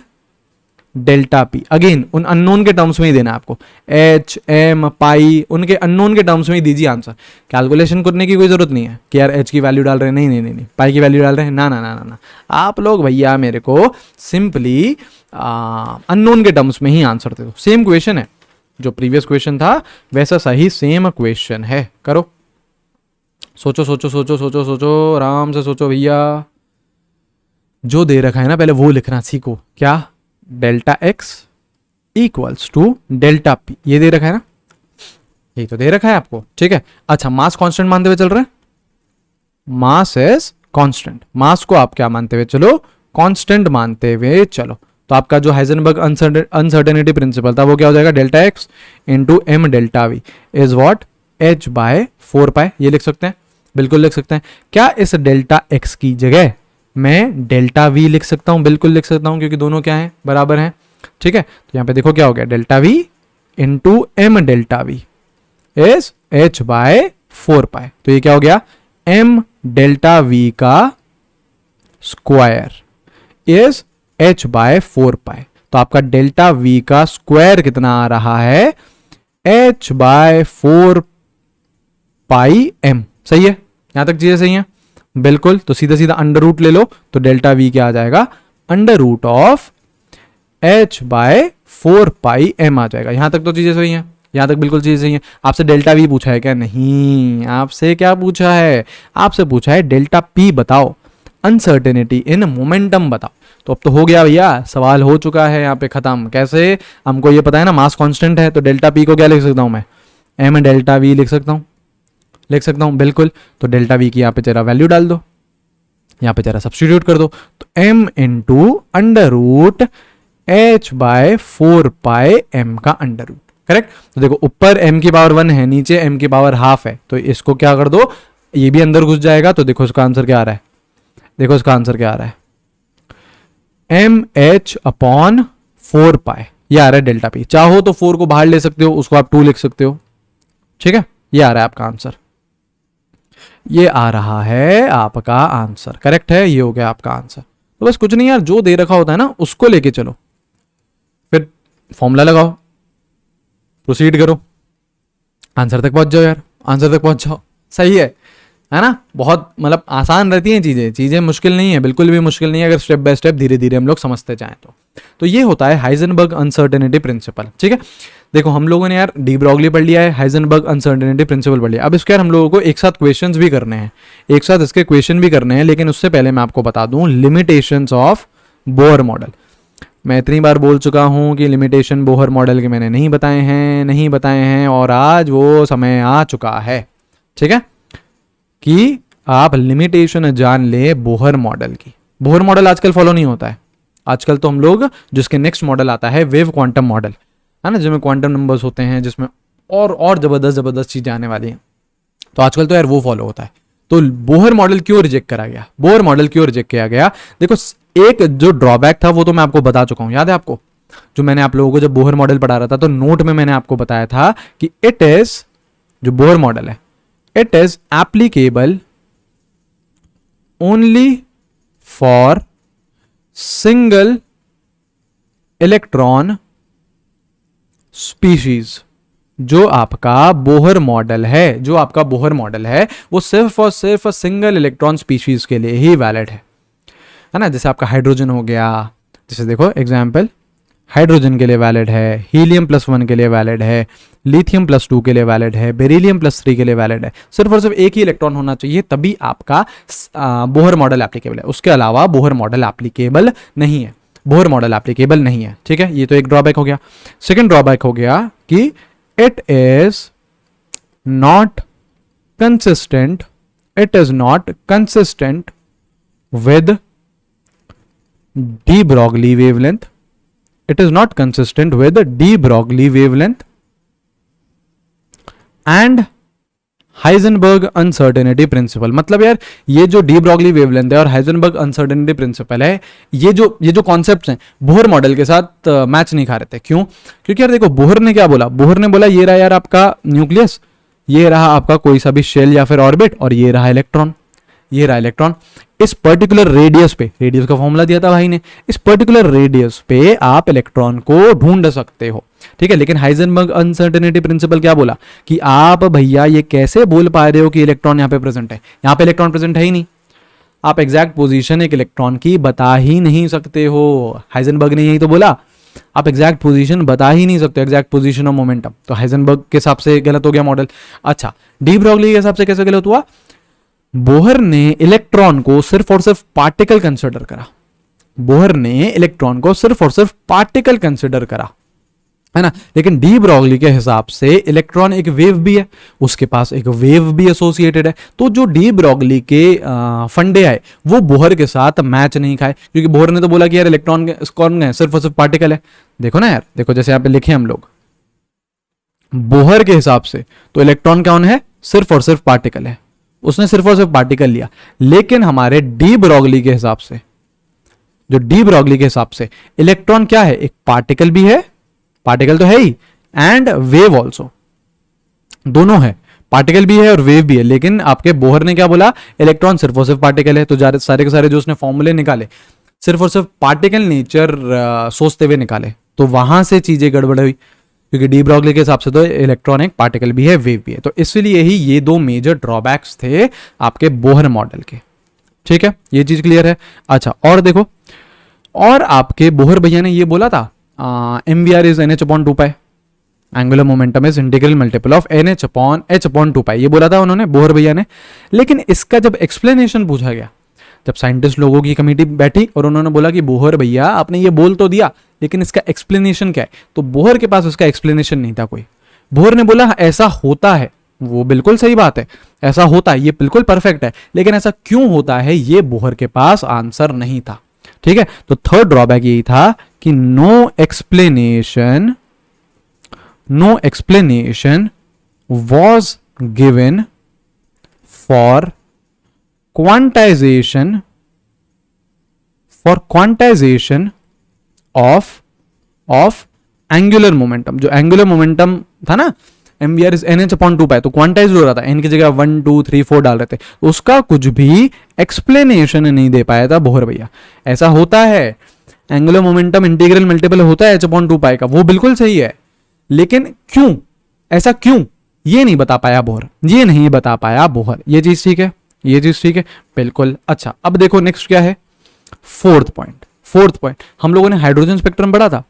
delta p. Again उन अननोन के टर्म्स में ही देना है आपको, एच एम पाई, उनके अननोन के टर्म्स में ही दीजिए आंसर। कैलकुलेशन करने की कोई जरूरत नहीं है कि यार एच की वैल्यू डाल रहे हैं, नहीं नहीं नहीं, पाई की वैल्यू डाल रहे हैं, ना ना ना ना ना। आप लोग भैया मेरे को सिंपली अननोन के टर्म्स में ही आंसर दे दो। सेम क्वेश्चन है, जो प्रीवियस क्वेश्चन था वैसा सही सेम क्वेश्चन है। करो, सोचो सोचो सोचो सोचो सोचो, आराम से सोचो भैया। जो दे रखा है ना पहले वो लिखना सीखो। क्या? Delta x equals to delta p, ये दे रखा है ना, ये तो दे रखा है आपको। ठीक है, अच्छा मास कांस्टेंट मानते हुए चल रहे हैं, मास इज कांस्टेंट, मास को आप क्या मानते हुए चलो? कांस्टेंट मानते हुए चलो। तो आपका जो हाइजेनबर्ग अनसर्टेनिटी प्रिंसिपल था वो क्या हो जाएगा? Delta x into m delta v is what? H by 4 pi. ये लिख सकते हैं, बिल्कुल लिख सकते हैं। क्या इस डेल्टा एक्स की जगह मैं डेल्टा वी लिख सकता हूं? बिल्कुल लिख सकता हूं, क्योंकि दोनों क्या है? बराबर हैं। ठीक है, तो यहां पे देखो क्या हो गया, delta v into m delta v is h by 4 pi. तो ये क्या हो गया? एम डेल्टा वी का square is h by 4 pi. तो आपका डेल्टा वी का स्क्वायर कितना आ रहा है? H by 4 pi M. सही है? यहां तक चीजें सही है? बिल्कुल। तो सीधा सीधा अंडर रूट ले लो, तो डेल्टा वी क्या आ जाएगा? Under root of h by 4 pi m आ जाएगा। यहां तक तो चीजें सही हैं, यहां तक बिल्कुल चीजें सही हैं। आपसे डेल्टा वी पूछा है क्या? नहीं, आपसे क्या पूछा है? आपसे पूछा है डेल्टा पी बताओ, अनसर्टेनिटी इन मोमेंटम बताओ। तो अब तो हो गया भैया, सवाल हो चुका है यहाँ पे खत्म। कैसे? हमको ये पता है ना मास कांस्टेंट है, तो डेल्टा पी को क्या लिख सकता हूं मैं? एम डेल्टा वी लिख सकता हूं, लिख सकता हूं बिल्कुल। तो डेल्टा वी की यहाँ पे जरा वैल्यू डाल दो, यहाँ पे जरा सब्स्टिट्यूट कर दो, तो m into under root h by 4 pi m का अंडर रूट। करेक्ट? तो देखो ऊपर m की पावर 1 है, नीचे m की पावर हाफ है, तो इसको क्या कर दो, ये भी अंदर घुस जाएगा। तो देखो इसका आंसर क्या आ रहा है? देखो इसका आंसर क्या आ रहा है? एम एच अपॉन 4 पाई, ये आ रहा है डेल्टा पी। चाहो तो 4 को बाहर ले सकते हो, उसको आप 2 लिख सकते हो। ठीक है, ये आ रहा है आपका आंसर, ये आ रहा है आपका आंसर। करेक्ट है, ये हो गया आपका आंसर। तो बस कुछ नहीं यार, जो दे रखा होता है ना उसको लेके चलो, फिर फॉर्मूला लगाओ, प्रोसीड करो, आंसर तक पहुंच जाओ यार, आंसर तक पहुंच जाओ। सही है ना? बहुत मतलब आसान रहती हैं चीजें, चीजें मुश्किल नहीं है, बिल्कुल भी मुश्किल नहीं है, अगर स्टेप बाय स्टेप धीरे धीरे हम लोग समझते जाएं तो ये होता है हाइजेनबर्ग अनसर्टेनिटी प्रिंसिपल। ठीक है, देखो हम लोगों ने यार डी ब्रॉगली पढ़ लिया है, हाइजेनबर्ग अनसर्टेनिटी प्रिंसिपल पढ़ लिया। अब इसके यार हम लोगों को एक साथ क्वेश्चंस भी करने हैं, एक साथ इसके क्वेश्चन भी करने हैं, लेकिन उससे पहले मैं आपको बता दूं लिमिटेशंस ऑफ बोहर मॉडल। मैं इतनी बार बोल चुका हूं कि लिमिटेशन बोहर मॉडल के मैंने नहीं बताए हैं, और आज वो समय आ चुका है, ठीक है, कि आप लिमिटेशन जान ले बोहर मॉडल की। बोहर मॉडल आजकल फॉलो नहीं होता है, आजकल तो हम लोग जिसके नेक्स्ट मॉडल आता है वेव क्वांटम मॉडल, है ना, जिसमें क्वांटम नंबर्स होते हैं, जिसमें और जबरदस्त चीजें आने वाली हैं, तो आजकल तो यार वो फॉलो होता है। तो बोहर मॉडल क्यों रिजेक्ट करा गया? बोहर मॉडल क्यों रिजेक्ट किया गया? देखो एक जो ड्रॉबैक था वो तो मैं आपको बता चुका हूं, याद है आपको? जो मैंने आप लोगों को जब बोहर मॉडल पढ़ा रहा था तो नोट में मैंने आपको बताया था कि इट इज, जो बोहर मॉडल है, it is applicable only for single electron species. जो आपका बोहर मॉडल है, जो आपका बोहर मॉडल है वो सिर्फ और सिर्फ सिंगल इलेक्ट्रॉन स्पीशीज के लिए ही वैलिड है ना। जैसे आपका हाइड्रोजन हो गया, जैसे देखो एग्जाम्पल हाइड्रोजन के लिए वैलिड है, हीलियम +1 के लिए वैलिड है, लिथियम +2 के लिए वैलिड है, बेरिलियम +3 के लिए वैलिड है। सिर्फ और सिर्फ एक ही इलेक्ट्रॉन होना चाहिए, तभी आपका बोहर मॉडल एप्लीकेबल है। उसके अलावा बोहर मॉडल एप्लीकेबल नहीं है, बोहर मॉडल एप्लीकेबल नहीं है। ठीक है, ये तो एक ड्रॉबैक हो गया। सेकेंड ड्रॉबैक हो गया कि it is not consistent, it is not consistent with de Broglie wavelength, it is not consistent with de Broglie wavelength and Heisenberg uncertainty principal. मतलब यार ये जो डी ब्रॉगली वेवलेंथ है और हाइजेनबर्ग अनसर्टेनिटी प्रिंसिपल है, ये जो कॉन्सेप्ट्स हैं बोहर मॉडल के साथ मैच नहीं खा रहे थे। क्यों? क्योंकि यार देखो बोहर ने क्या बोला, बोहर ने बोला ये रहा यार आपका न्यूक्लियस, ये रहा आपका कोई सा भी शेल या फिर ऑर्बिट, और ये रहा इलेक्ट्रॉन, ये रहा इलेक्ट्रॉन। इस पर्टिकुलर रेडियस पे, रेडियस का फॉर्मूला दिया था भाई ने, इस पर्टिकुलर रेडियस पे आप इलेक्ट्रॉन को ढूंढ सकते हो। ठीक है, लेकिन हाइजेनबर्ग अनसर्टेनिटी प्रिंसिपल क्या बोला कि आप भैया ये कैसे बोल पा रहे हो कि इलेक्ट्रॉन यहाँ पे प्रेजेंट है, यहाँ पे इलेक्ट्रॉन प्रेजेंट है ही नहीं, आप एग्जैक्ट पोजीशन एक इलेक्ट्रॉन की बता ही नहीं सकते हो। हाइजेनबर्ग ने यही तो बोला, आप एग्जैक्ट पोजीशन बता ही नहीं सकते, एग्जैक्ट पोजीशन ऑफ मोमेंटम। तो हाइजेनबर्ग के हिसाब से गलत हो गया मॉडल। अच्छा, डी ब्रॉगली के हिसाब से कैसे गलत हुआ? बोहर ने इलेक्ट्रॉन को सिर्फ और सिर्फ पार्टिकल कंसिडर करा, बोहर ने इलेक्ट्रॉन को सिर्फ और सिर्फ पार्टिकल कंसिडर करा, है ना। लेकिन डी ब्रॉगली के हिसाब से इलेक्ट्रॉन एक वेव भी है, उसके पास एक वेव भी एसोसिएटेड है। तो जो डी ब्रॉगली के फंडे आए वो बोहर के साथ मैच नहीं खाए, क्योंकि बोहर ने तो बोला कि यार इलेक्ट्रॉन कौन है, सिर्फ और सिर्फ पार्टिकल है। देखो ना यार, देखो जैसे यहाँ पे लिखे हम लोग, बोहर के हिसाब से तो इलेक्ट्रॉन कौन है, सिर्फ और सिर्फ पार्टिकल है, उसने सिर्फ और सिर्फ पार्टिकल लिया। लेकिन हमारे डी ब्रॉगली के हिसाब से, जो डी ब्रॉगली के हिसाब से इलेक्ट्रॉन क्या है, एक पार्टिकल भी है, पार्टिकल तो है ही, एंड वेव ऑल्सो, दोनों है, पार्टिकल भी है और वेव भी है। लेकिन आपके बोहर ने क्या बोला, इलेक्ट्रॉन सिर्फ और सिर्फ पार्टिकल है। तो सारे के सारे जो उसने फॉर्मूले निकाले सिर्फ और सिर्फ पार्टिकल नेचर सोचते हुए निकाले, तो वहां से चीजें गड़बड़ हुई, क्योंकि डी ब्रॉगली के हिसाब से तो इलेक्ट्रॉन एक पार्टिकल भी है, वेव भी है। तो इसलिए ही ये दो मेजर ड्रॉबैक्स थे आपके बोहर मॉडल के। ठीक है, ये चीज क्लियर है। अच्छा, और देखो, और आपके बोहर भैया ने ये बोला था mvr is nh/2π, angular momentum is integral multiple of nh/h/2π, ये बोला था उन्होंने, बोहर भैया ने। लेकिन इसका जब एक्सप्लेनेशन पूछा गया, जब साइंटिस्ट लोगों की कमेटी बैठी और उन्होंने बोला कि बोहर भैया आपने ये बोल तो दिया, लेकिन इसका एक्सप्लेनेशन क्या है, तो बोहर के पास उसका एक्सप्लेनेशन नहीं था कोई। बोहर ने बोला ऐसा होता है, वो बिल्कुल सही बात है, ऐसा होता है, ये बिल्कुल परफेक्ट है, लेकिन ऐसा क्यों होता है ये बोहर के पास आंसर नहीं था। ठीक है, तो थर्ड ड्रॉबैक यही था कि no explanation was given for quantization of angular momentum. जो एंगुलर मोमेंटम था ना, mvr इज nh/2π, तो क्वांटाइज हो रहा था, n की जगह 1 2 3 4 डाल रहे थे, तो उसका कुछ भी एक्सप्लेनेशन नहीं दे पाया था बोहर भैया। ऐसा होता है, एंगुलर मोमेंटम इंटीग्रल मल्टीपल होता है h/2π का, वो बिल्कुल सही है, लेकिन क्यों, ऐसा क्यों, ये नहीं बता पाया बोहर, ये नहीं बता पाया बोहर। ये चीज ठीक है, ये चीज ठीक है, बिल्कुल। अच्छा, अब देखो नेक्स्ट क्या है, फोर्थ पॉइंट हम लोगों ने हाइड्रोजन स्पेक्ट्रम पढ़ा था,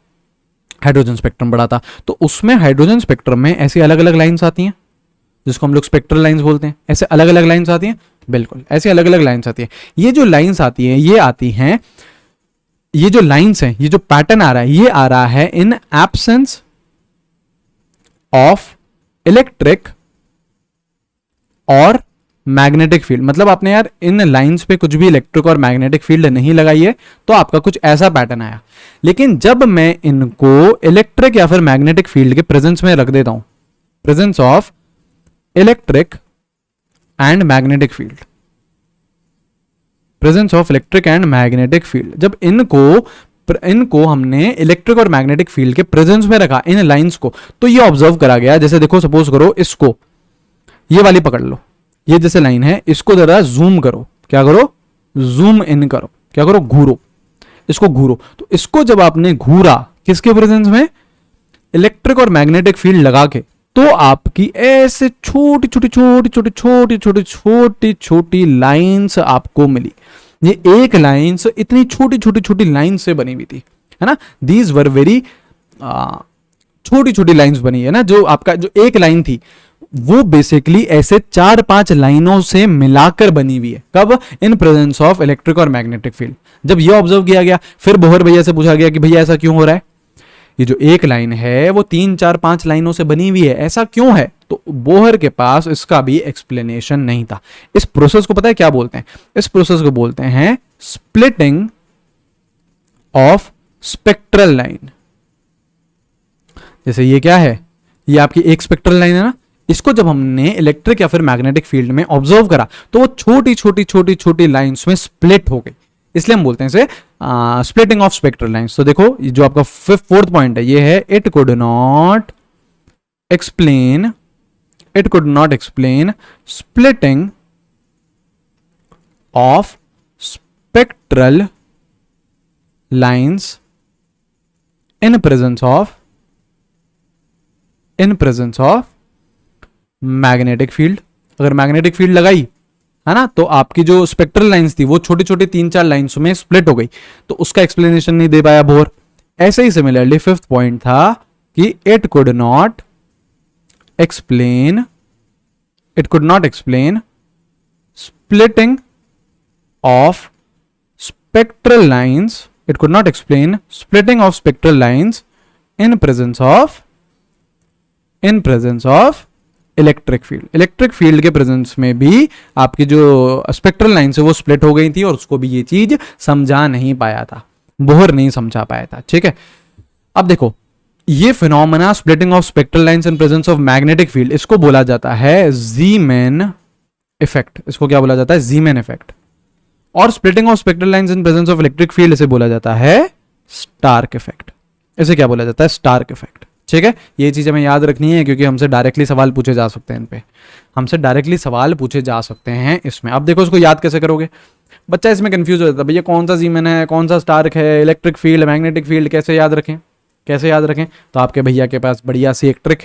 हाइड्रोजन स्पेक्ट्रम पढ़ा था, तो उसमें हाइड्रोजन स्पेक्ट्रम में ऐसी अलग अलग लाइंस आती हैं जिसको हम लोग स्पेक्ट्रल लाइंस बोलते हैं। ऐसे अलग अलग लाइंस आती हैं, बिल्कुल ऐसे अलग अलग लाइंस आती हैं। ये जो लाइंस आती हैं, ये आती हैं, ये जो लाइंस हैं, ये जो पैटर्न आ रहा है, ये आ रहा है इन एब्सेंस ऑफ इलेक्ट्रिक और मैग्नेटिक फील्ड। मतलब आपने यार इन लाइंस पे कुछ भी इलेक्ट्रिक और मैग्नेटिक फील्ड नहीं लगाई है, तो आपका कुछ ऐसा पैटर्न आया। लेकिन जब मैं इनको इलेक्ट्रिक या फिर मैग्नेटिक फील्ड के प्रेजेंस में रख देता हूं, presence of electric and magnetic field, presence of electric and magnetic field, जब इनको हमने इलेक्ट्रिक और मैग्नेटिक फील्ड के प्रेजेंस में रखा, इन लाइंस को, तो ये ऑब्जर्व करा गया। जैसे देखो, सपोज करो इसको, ये वाली पकड़ लो, ये जैसे लाइन है, इसको जरा जूम करो, क्या करो, जूम इन करो, क्या करो, घूरो, इसको घूरो। तो इसको जब आपने घूरा किसके प्रेजेंस में, इलेक्ट्रिक और मैग्नेटिक फील्ड लगा के, तो आपकी ऐसे छोटी छोटी छोटी छोटी छोटी छोटी छोटी छोटी लाइंस आपको मिली। ये एक लाइंस इतनी छोटी छोटी छोटी लाइन से बनी हुई थी, है ना। दीज वर वेरी छोटी छोटी लाइंस बनी है ना, जो आपका जो एक लाइन थी वो बेसिकली ऐसे 4-5 लाइनों से मिलाकर बनी हुई है। कब? इन प्रेजेंस ऑफ इलेक्ट्रिक और मैग्नेटिक फील्ड। जब ये ऑब्जर्व किया गया, फिर बोहर भैया से पूछा गया कि भैया ऐसा क्यों हो रहा है, ये जो एक लाइन है वो 3-4-5 लाइनों से बनी हुई है, ऐसा क्यों है? तो बोहर के पास इसका भी एक्सप्लेनेशन नहीं था। इस प्रोसेस को पता है क्या बोलते हैं? इस प्रोसेस को बोलते हैं स्प्लिटिंग ऑफ स्पेक्ट्रल लाइन। जैसे ये क्या है, ये आपकी एक स्पेक्ट्रल लाइन है ना, इसको जब हमने इलेक्ट्रिक या फिर मैग्नेटिक फील्ड में ऑब्जर्व करा तो वो छोटी छोटी छोटी छोटी लाइंस में स्प्लिट हो गई, इसलिए हम बोलते हैं इसे स्प्लिटिंग ऑफ स्पेक्ट्रल लाइंस। तो देखो ये जो आपका फोर्थ पॉइंट है ये है it could not explain splitting of spectral lines in presence of magnetic field. अगर मैग्नेटिक फील्ड लगाई है ना तो आपकी जो स्पेक्ट्रल लाइंस थी वो छोटी छोटी 3-4 लाइंस में स्प्लिट हो गई, तो उसका एक्सप्लेनेशन नहीं दे पाया बोर। ऐसे ही सिमिलरली फिफ्थ पॉइंट था कि it could not explain splitting of spectral lines in presence of electric field के प्रेजेंस में भी आपकी जो स्पेक्ट्रल लाइन है वो स्प्लिट हो गई थी और उसको भी ये चीज समझा नहीं पाया था, बोहर नहीं समझा पाया था। ठीक है, अब देखो ये phenomena splitting of spectral lines in presence of magnetic field, इसको बोला जाता है ज़ीमैन इफेक्ट। इसको क्या बोला जाता है? ज़ीमैन इफेक्ट। और splitting of spectral lines in presence of electric field इसे बोला जाता है स्टार्क इफेक्ट। इसे क्या बोला जाता है? Stark effect. ठीक है, ये चीज हमें याद रखनी है क्योंकि हमसे डायरेक्टली सवाल पूछे जा सकते हैं इन पे, इसमें। अब देखो इसको याद कैसे करोगे? बच्चा इसमें कंफ्यूज हो जाता है, भैया कौन सा जीमन है, कौन सा स्टार्क है, इलेक्ट्रिक फील्ड, मैग्नेटिक फील्ड, कैसे याद रखें? तो आपके भैया के पास बढ़िया सी एक ट्रिक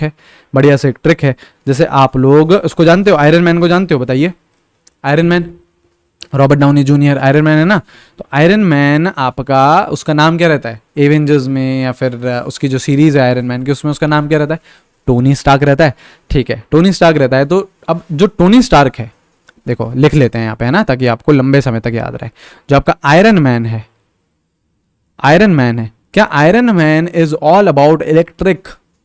है। जैसे आप लोग उसको जानते हो, आयरन मैन को जानते हो? बताइए। Iron man, Robert Downey junior iron man है ना, तो आयरन मैन आपका उसका नाम क्या रहता है एवेंजर्स में, या फिर उसकी जो सीरीज है आयरन मैन की उसमें उसका नाम क्या रहता है? टोनी स्टार्क रहता है। ठीक है, टोनी स्टार्क रहता है। तो अब जो टोनी स्टार्क है, देखो लिख लेते हैं यहाँ पे है ना, ताकि आपको लंबे समय तक याद रहे। जो आपका आयरन मैन है, क्या iron man is all about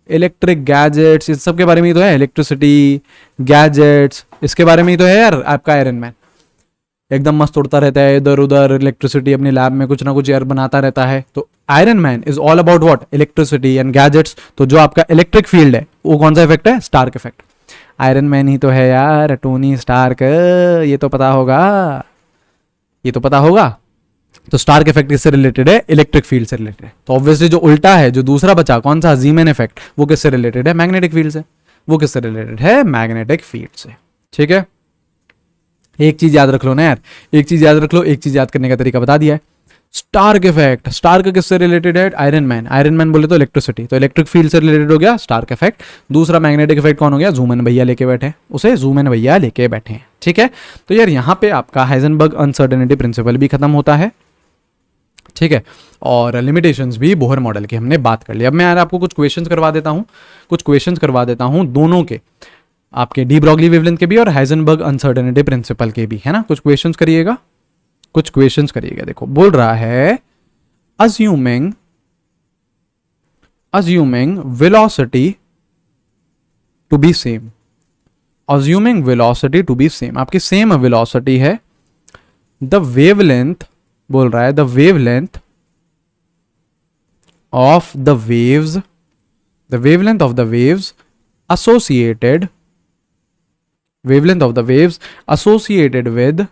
electric gadgets, इस सब के बारे में ही तो है, इलेक्ट्रिसिटी, गैजेट्स, इसके बारे में ही तो है यार आपका आयरन मैन। एकदम मस्त उड़ता रहता है इधर उधर, इलेक्ट्रिसिटी अपनी लैब में कुछ ना कुछ यार बनाता रहता है। तो iron man is all about what? Electricity and gadgets. तो जो आपका इलेक्ट्रिक फील्ड है वो कौन सा इफेक्ट है? Stark effect. आयरन मैन ही तो है यार टोनी स्टार्क, ये तो पता होगा। तो स्टार्क इफेक्ट किससे रिलेटेड है? इलेक्ट्रिक फील्ड से रिलेटेड है। तो ऑब्वियसली जो उल्टा है, जो दूसरा बचा कौन सा, ज़ीमैन इफेक्ट, वो किससे रिलेटेड है? मैग्नेटिक फील्ड से। मैग्नेटिक फील्ड से। ठीक है, एक चीज याद रख लो ना यार, एक चीज याद करने का तरीका बता दिया है। स्टार्क इफेक्ट, स्टार्क किससे रिलेटेड है? आयरन मैन बोले तो इलेक्ट्रिसिटी, तो इलेक्ट्रिक फील्ड से रिलेटेड हो गया स्टार्क इफेक्ट। दूसरा मैग्नेटिक इफेक्ट कौन हो गया? ज़ूमैन भैया लेके बैठे हैं। ठीक है, तो यार यहाँ पे आपका हाइजेनबर्ग अनसर्टेनिटी प्रिंसिपल भी खत्म होता है। ठीक है, और लिमिटेशंस भी बोहर मॉडल की हमने बात कर ली। अब मैं यार आपको कुछ क्वेश्चंस करवा देता हूँ दोनों के, आपके डी ब्रॉगली वेवलेंथ के भी और हाइजेनबर्ग अनसर्टेनिटी प्रिंसिपल के भी, है ना। कुछ क्वेश्चंस करिएगा। देखो बोल रहा है assuming velocity to be same, आपकी सेम वेलोसिटी है, द वेवलेंथ बोल रहा है the wavelength of the waves associated with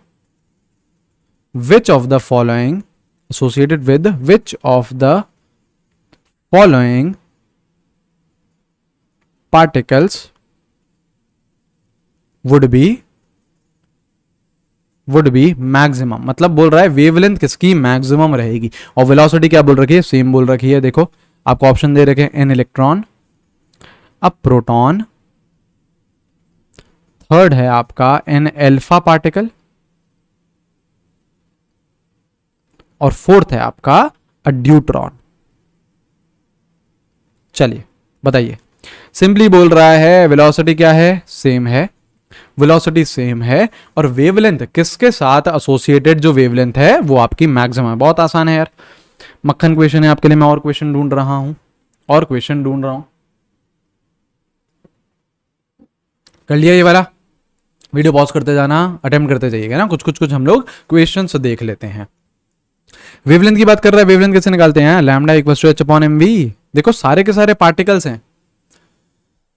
which of the following particles would be maximum. मतलब बोल रहा है वेवलेंथ किसकी मैक्सिमम रहेगी, और वेलोसिटी क्या बोल रखी है? सेम बोल रखी है। देखो आपको ऑप्शन दे रखे हैं, एन इलेक्ट्रॉन, अब प्रोटॉन, थर्ड है आपका एन एल्फा पार्टिकल, और फोर्थ है आपका ड्यूट्रॉन। चलिए बताइए, सिंपली बोल रहा है वेलोसिटी क्या है, सेम है, वेलोसिटी सेम है, और वेवलेंथ किसके साथ एसोसिएटेड जो वेवलेंथ है वो आपकी मैक्सिमम है। बहुत आसान है यार, मक्खन क्वेश्चन है आपके लिए। मैं और क्वेश्चन ढूंढ रहा हूं, और क्वेश्चन ढूंढ रहा हूं। कर लिया ये वाला, वीडियो पॉज करते जाना, अटेम्प्ट करते जाइएगा ना, कुछ कुछ कुछ हम लोग क्वेश्चंस देख लेते हैं। वेवलेंथ की बात कर रहा है, वेवलेंथ कैसे निकालते हैं, lambda equals to h upon m v. देखो सारे के सारे पार्टिकल्स हैं,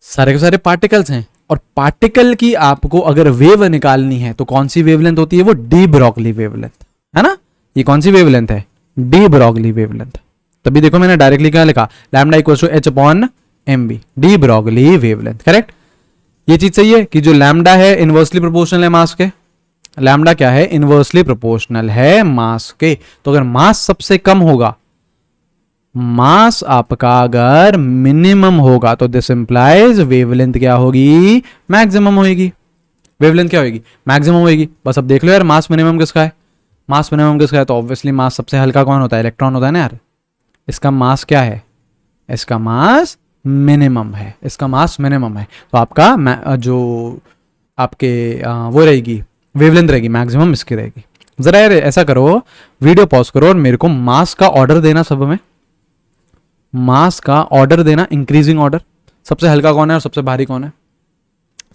सारे के सारे पार्टिकल्स हैं, और पार्टिकल की आपको अगर वेव निकालनी है तो कौन सी वेवलेंथ होती है, वो डी ब्रॉगली वेवलेंथ है ना। ये कौन सी वेवलेंथ है, डी ब्रॉगली वेवलेंथ। तभी देखो मैंने डायरेक्टली क्या लिखा, lambda equals to h upon m b, de Broglie wavelength, correct. ये चीज सही है कि जो लैम्डा है इनवर्सली प्रोपोर्शनल है मास के, लैम्डा क्या है, इनवर्सली प्रोपोर्शनल है मास के। तो अगर मास सबसे कम होगा, मास आपका अगर मिनिमम होगा, तो दिस इंप्लाइज वेवलेंथ क्या होगी, मैक्सिमम होगी। वेवलेंथ क्या होगी, मैक्सिमम होगी। बस अब देख लो यार, मास मिनिमम किसका है, मास मिनिमम किसका है, तो ऑब्वियसली मास सबसे हल्का कौन होता है, इलेक्ट्रॉन होता है ना यार। इसका मास क्या है, इसका मास मिनिमम है, इसका मास मिनिमम है। तो आपका जो आपके वो रहेगी वेवलेंथ रहेगी मैक्सिमम इसकी रहेगी। जरा यार ऐसा करो, वीडियो पॉज करो और मेरे को मास का ऑर्डर देना, सब में मास का ऑर्डर देना, इंक्रीजिंग ऑर्डर। सबसे हल्का कौन है और सबसे भारी कौन है,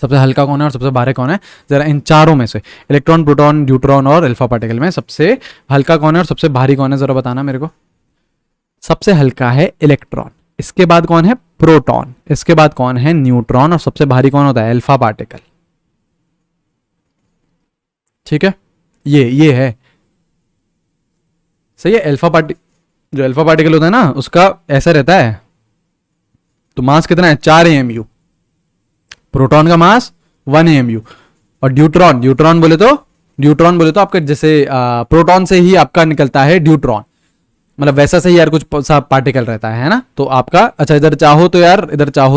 सबसे हल्का कौन है और सबसे भारी कौन है, जरा इन चारों में से इलेक्ट्रॉन, प्रोटॉन, न्यूट्रॉन और अल्फा पार्टिकल में सबसे हल्का कौन है और सबसे भारी कौन है, जरा बताना मेरे को। सबसे हल्का है इलेक्ट्रॉन, इसके बाद कौन है प्रोटॉन, इसके बाद कौन है न्यूट्रॉन, और सबसे भारी कौन होता है, अल्फा पार्टिकल। ठीक है, ये है सही है। जो अल्फा पार्टिकल होता है ना, उसका ऐसा रहता है, तो मास कितना है 4 AMU, प्रोटॉन का मास 1 AMU, और ड्यूट्रॉन बोले तो आपका जैसे प्रोटॉन से ही आपका निकलता है ड्यूट्रॉन, मतलब वैसा से ही यार कुछ सा पार्टिकल रहता है ना। तो आपका अच्छा, इधर चाहो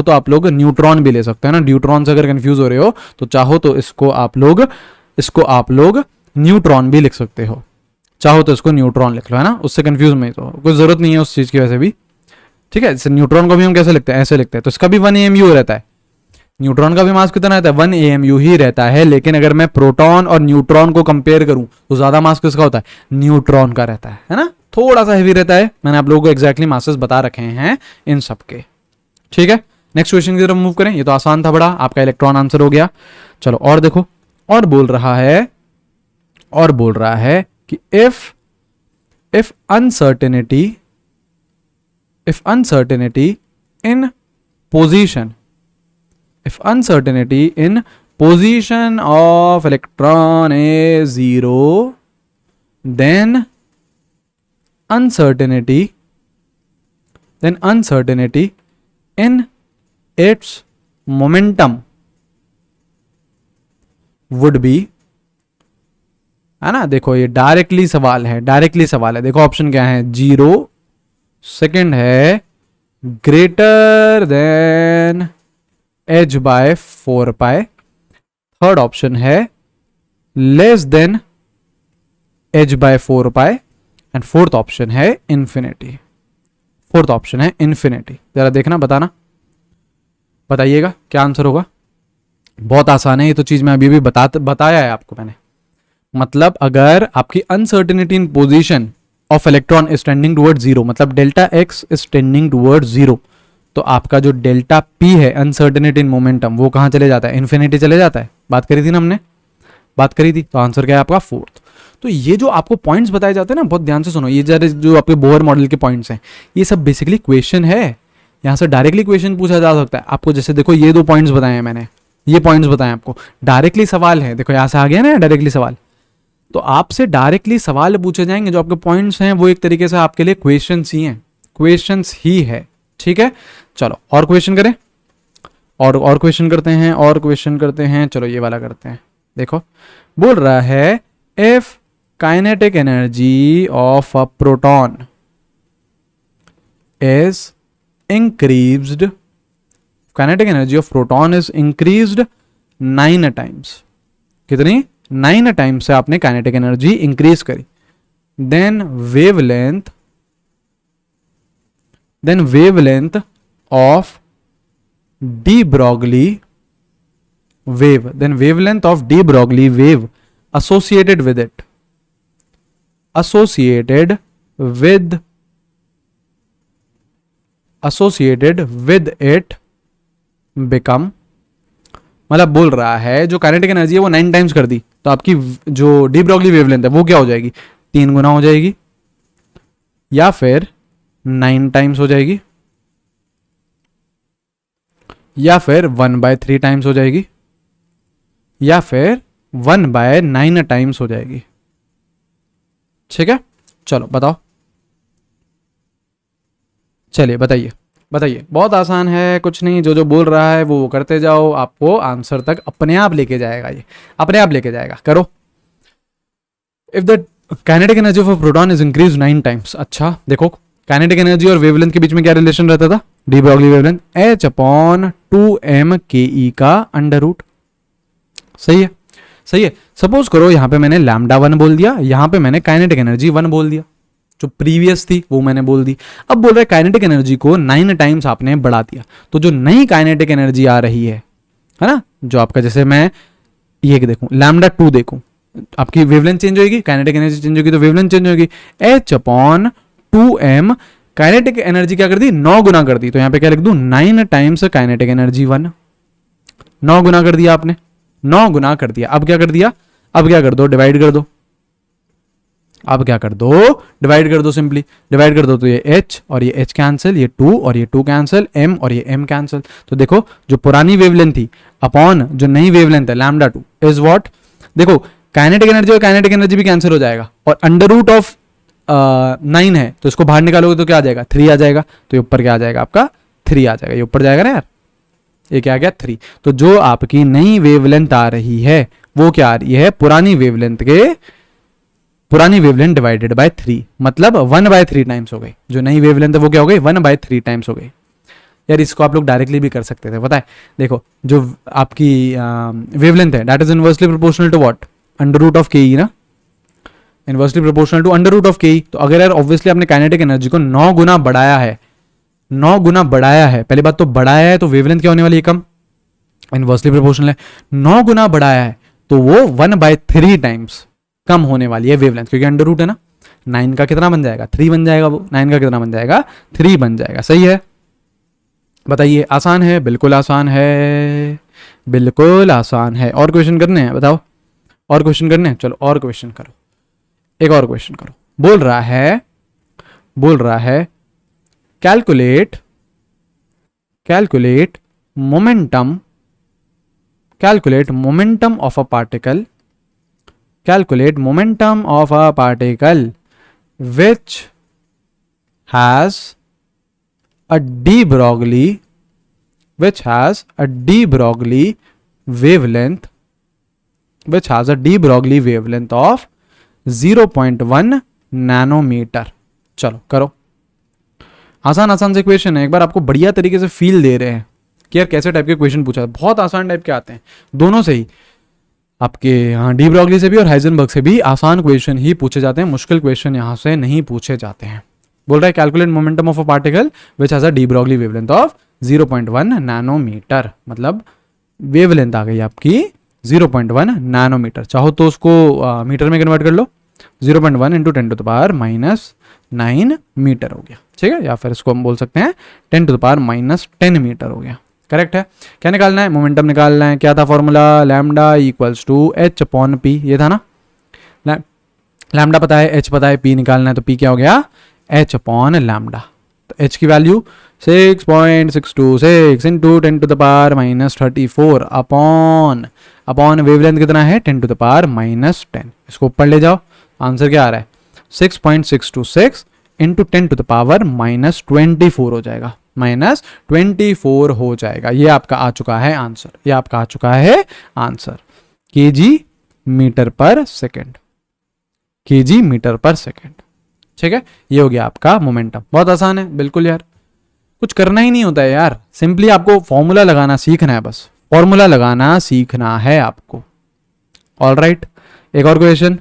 तो आप लोग न्यूट्रॉन भी ले सकते हैं ना, ड्यूट्रॉन से अगर कंफ्यूज हो रहे हो तो चाहो तो इसको आप लोग न्यूट्रॉन भी लिख सकते हो, चाहो तो इसको न्यूट्रॉन लिख लो, है ना, उससे कंफ्यूज नहीं, तो कोई जरूरत नहीं है उस चीज की वैसे भी। ठीक है, न्यूट्रॉन को भी हम कैसे लिखते हैं, ऐसे लिखते हैं, तो इसका भी 1 AMU रहता है। न्यूट्रॉन का भी मास कितना रहता है, 1 AMU ही रहता है। लेकिन अगर मैं प्रोटॉन और न्यूट्रॉन को कंपेयर करूं तो ज्यादा मास किसका होता है, न्यूट्रॉन का रहता है ना, थोड़ा सा हेवी रहता है। मैंने आप लोगों को एग्जैक्टली मासेस बता रखे हैं इन सब के। ठीक है, नेक्स्ट क्वेश्चन की तरफ मूव करें। ये तो आसान था बड़ा, आपका इलेक्ट्रॉन आंसर हो गया। चलो और देखो, और बोल रहा है कि if uncertainty in position of electron is 0, then uncertainty in its momentum would be, है ना। देखो ये डायरेक्टली सवाल है, देखो ऑप्शन क्या है, 0, सेकंड है greater than h/4π, third option है less than h/4π, and fourth option है इंफिनिटी। जरा देखना, बताइएगा क्या आंसर होगा। बहुत आसान है ये तो चीज, मैं अभी बताया है आपको मैंने। मतलब अगर आपकी uncertainty in position of electron is tending toward 0, मतलब delta x is tending toward 0, तो आपका जो डेल्टा p है अनसर्टेनिटी इन मोमेंटम, वो कहां चले जाता है, इन्फिनिटी चले जाता है। बात करी थी ना हमने, तो आंसर क्या है आपका 4th। तो ये जो आपको पॉइंट्स बताए जाते हैं ना, बहुत ध्यान से सुनो, ये जो आपके बोहर मॉडल के पॉइंट्स हैं, ये सब बेसिकली क्वेश्चन है, यहां से डायरेक्टली क्वेश्चन पूछा जा सकता है आपको। जैसे देखो ये 2 पॉइंट्स बताए हैं मैंने, ये पॉइंट्स बताए आपको, डायरेक्टली सवाल है। देखो यहां से आ गया ना डायरेक्टली सवाल, तो आपसे डायरेक्टली सवाल पूछे जाएंगे। जो आपके पॉइंट्स हैं वो एक तरीके से आपके लिए क्वेश्चंस ही है। ठीक है, चलो और क्वेश्चन करें, और क्वेश्चन करते हैं। चलो ये वाला करते हैं। देखो बोल रहा है if kinetic energy of a proton is increased, kinetic energy of proton is increased 9 times, कितनी 9 टाइम्स से आपने काइनेटिक एनर्जी इंक्रीज करी, then wavelength of de Broglie wave, then wavelength of de Broglie wave associated with it, associated with it become, मतलब बोल रहा है जो kinetic energy है वो 9 टाइम्स कर दी, तो आपकी जो डी ब्रॉगली वेवलेंथ है वो क्या हो जाएगी, 3 गुना हो जाएगी, या फिर 9 टाइम्स हो जाएगी, या फिर 1/3 टाइम्स हो जाएगी, या फिर 1/9 टाइम्स हो जाएगी। ठीक है, चलो बताओ, चलिए बताइए बताइए। बहुत आसान है, कुछ नहीं, जो जो बोल रहा है वो करते जाओ, आपको आंसर तक अपने आप लेके जाएगा, ये अपने आप लेके जाएगा। करो। If the kinetic energy of a proton is increase 9 times. अच्छा देखो, काइनेटिक एनर्जी और वेवलेंथ के बीच में क्या रिलेशन रहता था, डी ब्रॉगली वेवलेंथ H/2m/ke का अंडर रूट। सही है, सही है। सपोज करो यहां पे मैंने लैम्डा 1 बोल दिया, यहां पे मैंने काइनेटिक एनर्जी 1 बोल दिया, जो प्रीवियस थी वो मैंने बोल दी। अब बोल रहा है काइनेटिक एनर्जी को 9 टाइम्स आपने बढ़ा दिया, तो जो नई काइनेटिक एनर्जी आ रही है ना, जो आपका, जैसे मैं ये देखूं लैम्डा 2 देखूं, आपकी वेवलेंथ चेंज होगी, काइनेटिक एनर्जी चेंज होगी तो वेवलेंथ चेंज होगी। H/2m काइनेटिक एनर्जी क्या कर दी, 9 गुना कर दी, तो यहां पे क्या लिख दूं, 9 टाइम्स काइनेटिक एनर्जी 1। 9 गुना कर दिया आपने, 9 गुना कर दिया। अब क्या कर दिया, अब क्या कर दो, डिवाइड कर दो। अब क्या कर दो, डिवाइड कर दो, सिंपली डिवाइड कर दो, तो ये h और ये h कैंसिल, ये 2 और ये 2 कैंसिल, m और ये m कैंसिल। तो देखो जो पुरानी वेवलेंथ थी अपॉन जो नई वेवलेंथ है लैम्डा 2 इज व्हाट, देखो काइनेटिक एनर्जी और काइनेटिक एनर्जी भी कैंसिल हो जाएगा, और अंडर रूट ऑफ 9 है तो इसको बाहर निकालोगे तो क्या आ जाएगा, 3 आ जाएगा, तो ये ऊपर क्या आ जाएगा आपका, 3 आ जाएगा, ये ऊपर जाएगा ना यार, ये क्या आ गया 3। तो जो आपकी नई वेवलेंथ आ रही है वो क्या आ रही है, पुरानी वेवलेंथ डिवाइडेड बाय 3, मतलब 1/3 टाइम्स हो गई। जो नई वेवलेंथ है वो क्या हो गई, 1/3 टाइम्स हो गई। यार इसको आप लोग डायरेक्टली भी कर सकते थे, पता है। देखो जो आपकी वेवलेंथ है that is inversely proportional to what, under root of k, ना, inversely proportional to under root of k. तो अगर यार ऑब्वियसली आपने काइनेटिक एनर्जी को 9 गुना बढ़ाया है, 9 गुना बढ़ाया है, पहली बात तो बढ़ाया है तो वेवलेंथ क्या होने वाली है, कम, इनवर्सली प्रोपोर्शनल है। 9 गुना बढ़ाया है तो वो 1/3 टाइम्स कम होने वाली है वेवलेंथ, क्योंकि अंडर रूट है ना। 9 का कितना बन जाएगा, 3 बन जाएगा, वो 9 का कितना बन जाएगा, 3 बन जाएगा। सही है, बताइए, आसान है, बिल्कुल आसान है, बिल्कुल आसान है। और क्वेश्चन करने हैं, बताओ, और क्वेश्चन करने हैं, चलो और क्वेश्चन करो, एक और क्वेश्चन करो। बोल रहा है calculate momentum of a particle, calculate momentum of a particle which has a de Broglie wavelength of 0.1 nanometre. चलो करो, आसान से क्वेश्चन है, एक बार आपको बढ़िया तरीके से फील दे रहे हैं कि यार कैसे टाइप के क्वेश्चन पूछा है। बहुत आसान टाइप के आते हैं दोनों से ही, आपके यहाँ डी ब्रॉगली से भी और हाइजेनबर्ग से भी आसान क्वेश्चन ही पूछे जाते हैं, मुश्किल क्वेश्चन यहाँ से नहीं पूछे जाते हैं। बोल रहा है calculate momentum of a particle which has a de Broglie wavelength of 0.1 nanometre, मतलब वेवलेंथ आ गई आपकी 0.1 नैनोमीटर। चाहो तो उसको मीटर में कन्वर्ट कर लो, 0.1 इंटू 10⁻⁹ मीटर हो गया, ठीक है, या फिर इसको हम बोल सकते हैं 10⁻⁻10 मीटर हो गया। करेक्ट है। क्या निकालना है, मोमेंटम निकालना है। क्या था formula, lambda equals to H/P, ये था ना। लैम्डा पता है, H पता है, P निकालना है, तो P क्या हो गया, H/λ। तो H की वैल्यू 6.626 इंटू 10⁻⁻34 अपॉन वेवलेंथ कितना है 10⁻⁻10। इसको ऊपर ले जाओ, आंसर क्या आ रहा है 6.626 इंटू 10⁻⁻24 हो जाएगा, -24 हो जाएगा। ये आपका आ चुका है आंसर, ये आपका आ चुका है answer, kg metre per second, kg metre per second. ठीक है, ये हो गया आपका मोमेंटम। बहुत आसान है, बिल्कुल यार, कुछ करना ही नहीं होता है यार, सिंपली आपको फॉर्मूला लगाना सीखना है, बस फॉर्मूला लगाना सीखना है आपको। ऑल राइट, एक और क्वेश्चन,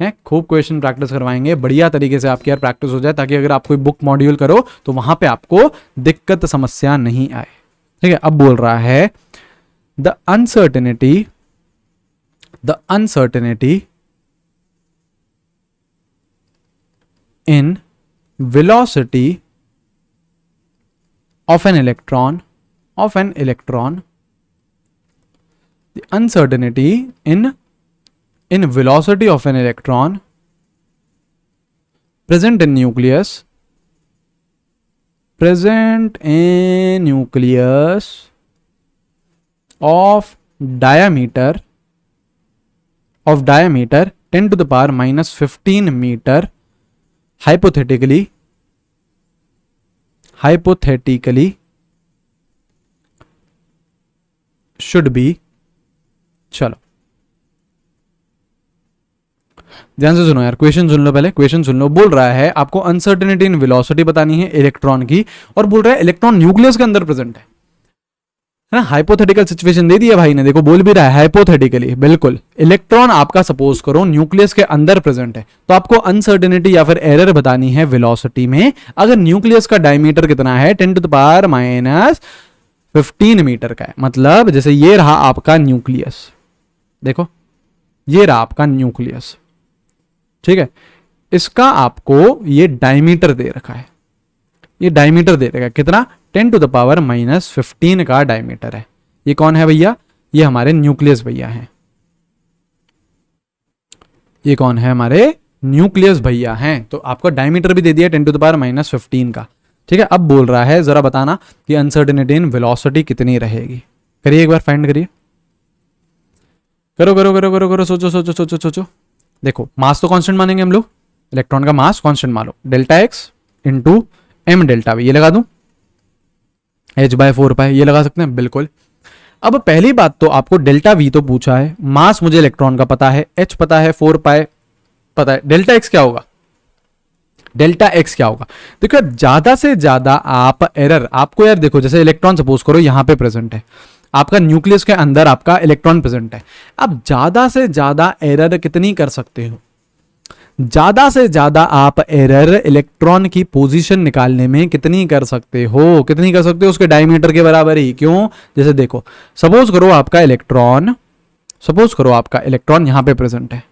हैं, खूब क्वेश्चन प्रैक्टिस करवाएंगे, बढ़िया तरीके से आपकी यार प्रैक्टिस हो जाए, ताकि अगर आप कोई बुक मॉड्यूल करो तो वहां पे आपको दिक्कत समस्या नहीं आए। ठीक है, अब बोल रहा है the uncertainty in velocity of an electron, the uncertainty in velocity of an electron present in nucleus of diameter 10 to the power minus 15 meter hypothetically should be, चलो ध्यान से सुनो यार, क्वेश्चन सुन लो, पहले क्वेश्चन सुन लो। बोल रहा है आपको अनसर्टेनिटी इन वेलोसिटी बतानी है इलेक्ट्रॉन की, और बोल रहा है इलेक्ट्रॉन न्यूक्लियस के अंदर प्रेजेंट है ना। हाइपोथेटिकल सिचुएशन दे दिया भाई ने, देखो बोल भी रहा है हाइपोथेटिकली, बिल्कुल इलेक्ट्रॉन आपका सपोज करो न्यूक्लियस के अंदर प्रेजेंट है, तो आपको अनसर्टेनिटी या फिर एरर बतानी है वेलोसिटी में, अगर न्यूक्लियस का डायमीटर कितना है 10 to the power minus 15 metre का है। मतलब जैसे ये रहा आपका न्यूक्लियस, देखो ये रहा आपका न्यूक्लियस, ठीक है, इसका आपको ये डायमीटर दे रखा है, ये डायमीटर दे रखा है कितना, 10 टू द पावर माइनस 15 का डायमीटर है। ये कौन है भैया, ये हमारे न्यूक्लियस भैया हैं, ये कौन है, हमारे न्यूक्लियस भैया हैं। तो आपको डायमीटर भी दे दिया 10 टू द पावर माइनस 15 का। ठीक है, अब बोल रहा है जरा बताना कि अनसर्टेनिटी इन वेलोसिटी कितनी रहेगी। करिए एक बार फाइंड करिए, करो करो करो करो करो, सोचो सोचो सोचो सोचो। देखो मास तो कांस्टेंट मानेंगे हम लोग, इलेक्ट्रॉन का मास कांस्टेंट मान लो, delta x into m delta v, ये लगा दूं, h/4 ये लगा सकते हैं, बिल्कुल। अब पहली बात तो आपको डेल्टा वी तो पूछा है, मास मुझे इलेक्ट्रॉन का पता है, h पता है, 4 पता है, डेल्टा एक्स क्या होगा, देखो ज्यादा से ज्यादा आप एरर, आपको यार देखो जैसे इलेक्ट्रॉन सपोज करो यहां पे प्रेजेंट है, आपका न्यूक्लियस के अंदर आपका इलेक्ट्रॉन प्रेजेंट है, अब ज्यादा से ज्यादा एरर कितनी कर सकते हो, ज्यादा से ज्यादा आप एरर इलेक्ट्रॉन की पोजीशन निकालने में कितनी कर सकते हो, उसके डायमीटर के बराबर ही। क्यों, जैसे देखो सपोज करो आपका इलेक्ट्रॉन यहां पे प्रेजेंट है,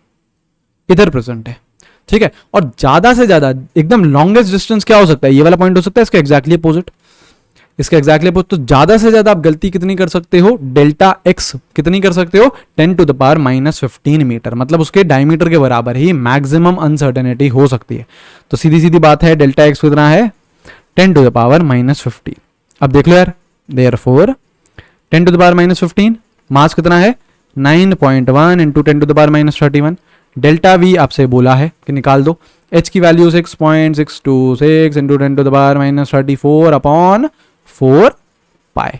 इधर प्रेजेंट है, ठीक है, और ज्यादा से ज्यादा एकदम लॉन्गेस्ट डिस्टेंस क्या हो सकता है, ये वाला पॉइंट हो सकता है, इसके एग्जैक्टली अपोजिट, तो ज्यादा से ज्यादा आप गलती कितनी कर सकते हो, डेल्टा एक्स कितनी कर सकते हो, 10 to the power minus 15 metre, मतलब उसके डायमीटर के बराबर ही मैक्सिमम अनसर्टेनिटी हो सकती है। तो सीधी सीधी बात है, डेल्टा एक्स कितना है, 10 टू द पावर माइनस 15। अब देख लो यार, therefore 10 to the power minus 15, mass कितना है 9.1 into 10 to the power minus 31, delta v आपसे बोला है कि निकाल दो, एच की value 6.626 into 10 to the power minus 34 upon 4 pi,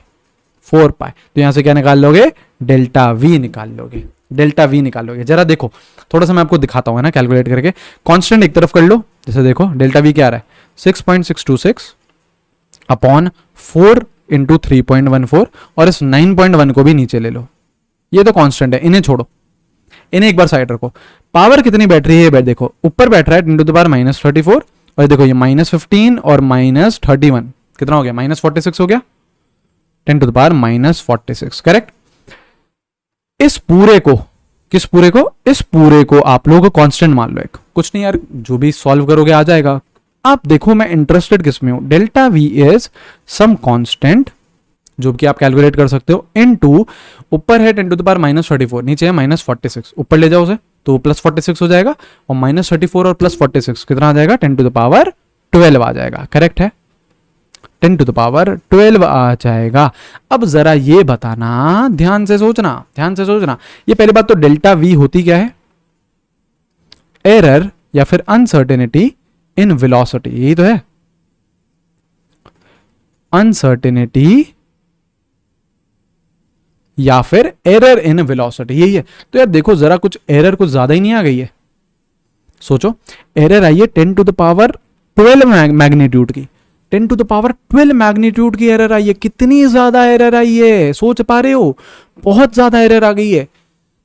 तो यहां से क्या निकाल लोगे, डेल्टा वी निकाल लोगे। जरा देखो थोड़ा सा मैं आपको दिखाता हूं, है ना, कैलकुलेट करके, कांस्टेंट एक तरफ कर लो, जैसे देखो डेल्टा वी क्या आ रहा है 6.626 अपॉन 4 इंटू 3.14, और इस 9.1 को भी नीचे ले लो, ये तो कांस्टेंट है, इन्हें छोड़ो, इन्हें एक बार साइड रखो। पावर कितनी बैठ रही है, देखो ऊपर बैठ रहा है 10 टू द पावर माइनस 34, और देखो ये माइनस 15 और माइनस 31 कितना हो गया, माइनस 46 हो गया, 10 to the power minus 46, correct. इस पूरे को आप लोगों को कांस्टेंट मान लो, एक कुछ नहीं यार, जो भी सॉल्व करोगे आ जाएगा। आप देखो मैं इंटरेस्टेड किस में हूं, delta v is some constant जो कि आप कैलकुलेट कर सकते हो, इनटू ऊपर है 10 टू द पावर माइनस 34, नीचे है माइनस 46, ऊपर ले जाओ उसे तो प्लस 46 हो जाएगा, और माइनस 34 और प्लस 46 कितना आ जाएगा, 10 टू द पावर 12 आ जाएगा, करेक्ट है, 10 टू द पावर 12 आ जाएगा। अब जरा ये बताना, ध्यान से सोचना, ये पहली बात तो डेल्टा वी होती क्या है, एरर या फिर अनसर्टेनिटी इन वेलोसिटी, यही तो है, अनसर्टेनिटी या फिर एरर इन वेलोसिटी, यही है। तो यार देखो जरा कुछ एरर कुछ ज्यादा ही नहीं आ गई है, सोचो एरर आई है 10 टू द पावर 12 मैग्नीट्यूड की, 10 टू द पावर 12 मैग्नीट्यूड की एरर आई है, कितनी ज्यादा एरर आई है, सोच पा रहे हो, बहुत ज्यादा एरर आ गई है।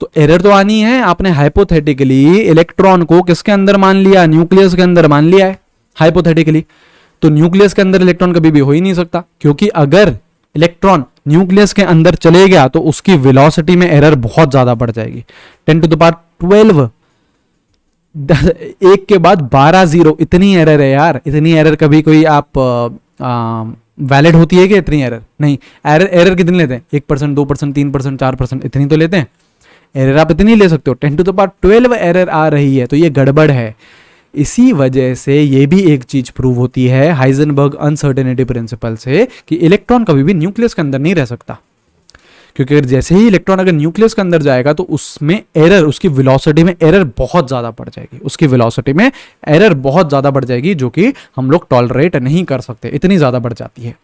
तो एरर तो आनी है। आपने हाइपोथेटिकली इलेक्ट्रॉन को किसके अंदर मान लिया, न्यूक्लियस के अंदर मान लिया है हाइपोथेटिकली। तो न्यूक्लियस के अंदर इलेक्ट्रॉन कभी भी हो ही नहीं सकता, क्योंकि अगर इलेक्ट्रॉन न्यूक्लियस के अंदर चले गया तो उसकी वेलोसिटी में एरर बहुत ज्यादा बढ़ जाएगी। 10⁻12 एक के बाद 12 जीरो, इतनी एरर है यार। इतनी एरर कभी कोई आप वैलिड होती है क्या? इतनी एरर नहीं। एरर कितनी लेते हैं? 1%, 2%, 3%, 4%, इतनी तो लेते हैं। एरर आप इतनी ले सकते हो। 10⁻12 एरर आ रही है तो ये गड़बड़ है। इसी वजह से ये भी एक चीज प्रूव होती है हाइजेनबर्ग अनसर्टेनिटी प्रिंसिपल से कि इलेक्ट्रॉन कभी भी न्यूक्लियस के अंदर नहीं रह सकता, क्योंकि अगर जैसे ही इलेक्ट्रॉन अगर न्यूक्लियस के अंदर जाएगा तो उसमें एरर, उसकी वेलोसिटी में एरर बहुत ज्यादा बढ़ जाएगी। उसकी वेलोसिटी में एरर बहुत ज्यादा बढ़ जाएगी, जो कि हम लोग टॉलरेट नहीं कर सकते, इतनी ज्यादा बढ़ जाती है।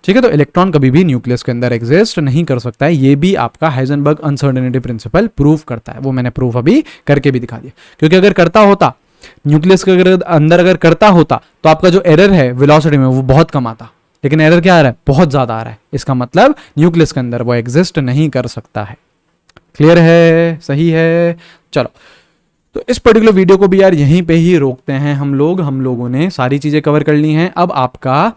ठीक है, तो इलेक्ट्रॉन कभी भी न्यूक्लियस के अंदर एग्जिस्ट नहीं कर सकता है। ये भी आपका हाइजेनबर्ग अनसर्टेनिटी प्रिंसिपल प्रूव करता है। वो मैंने प्रूफ अभी करके भी दिखा दिया, क्योंकि अगर करता होता न्यूक्लियस के अंदर अगर करता होता तो आपका जो एरर है वेलोसिटी में वो बहुत कम आता, लेकिन एरर क्या आ रहा है? बहुत ज्यादा आ रहा है। इसका मतलब न्यूक्लियस के अंदर वो एग्जिस्ट नहीं कर सकता है। क्लियर है? सही है। चलो, तो इस पर्टिकुलर वीडियो को भी यार यहीं पे ही रोकते हैं हम लोगों ने सारी चीजें कवर कर ली हैं। अब आपका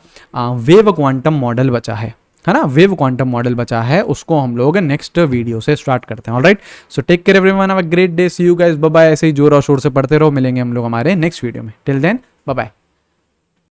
वेव क्वांटम मॉडल बचा है ना? वेव क्वांटम मॉडल बचा है, उसको हम लोग नेक्स्ट वीडियो से स्टार्ट करते हैं। Alright, so take care everyone, have a great day, see you guys, bye bye. ऐसे ही जोर और शोर से पढ़ते रहो। मिलेंगे हम लोग हमारे नेक्स्ट वीडियो में। Till then bye bye.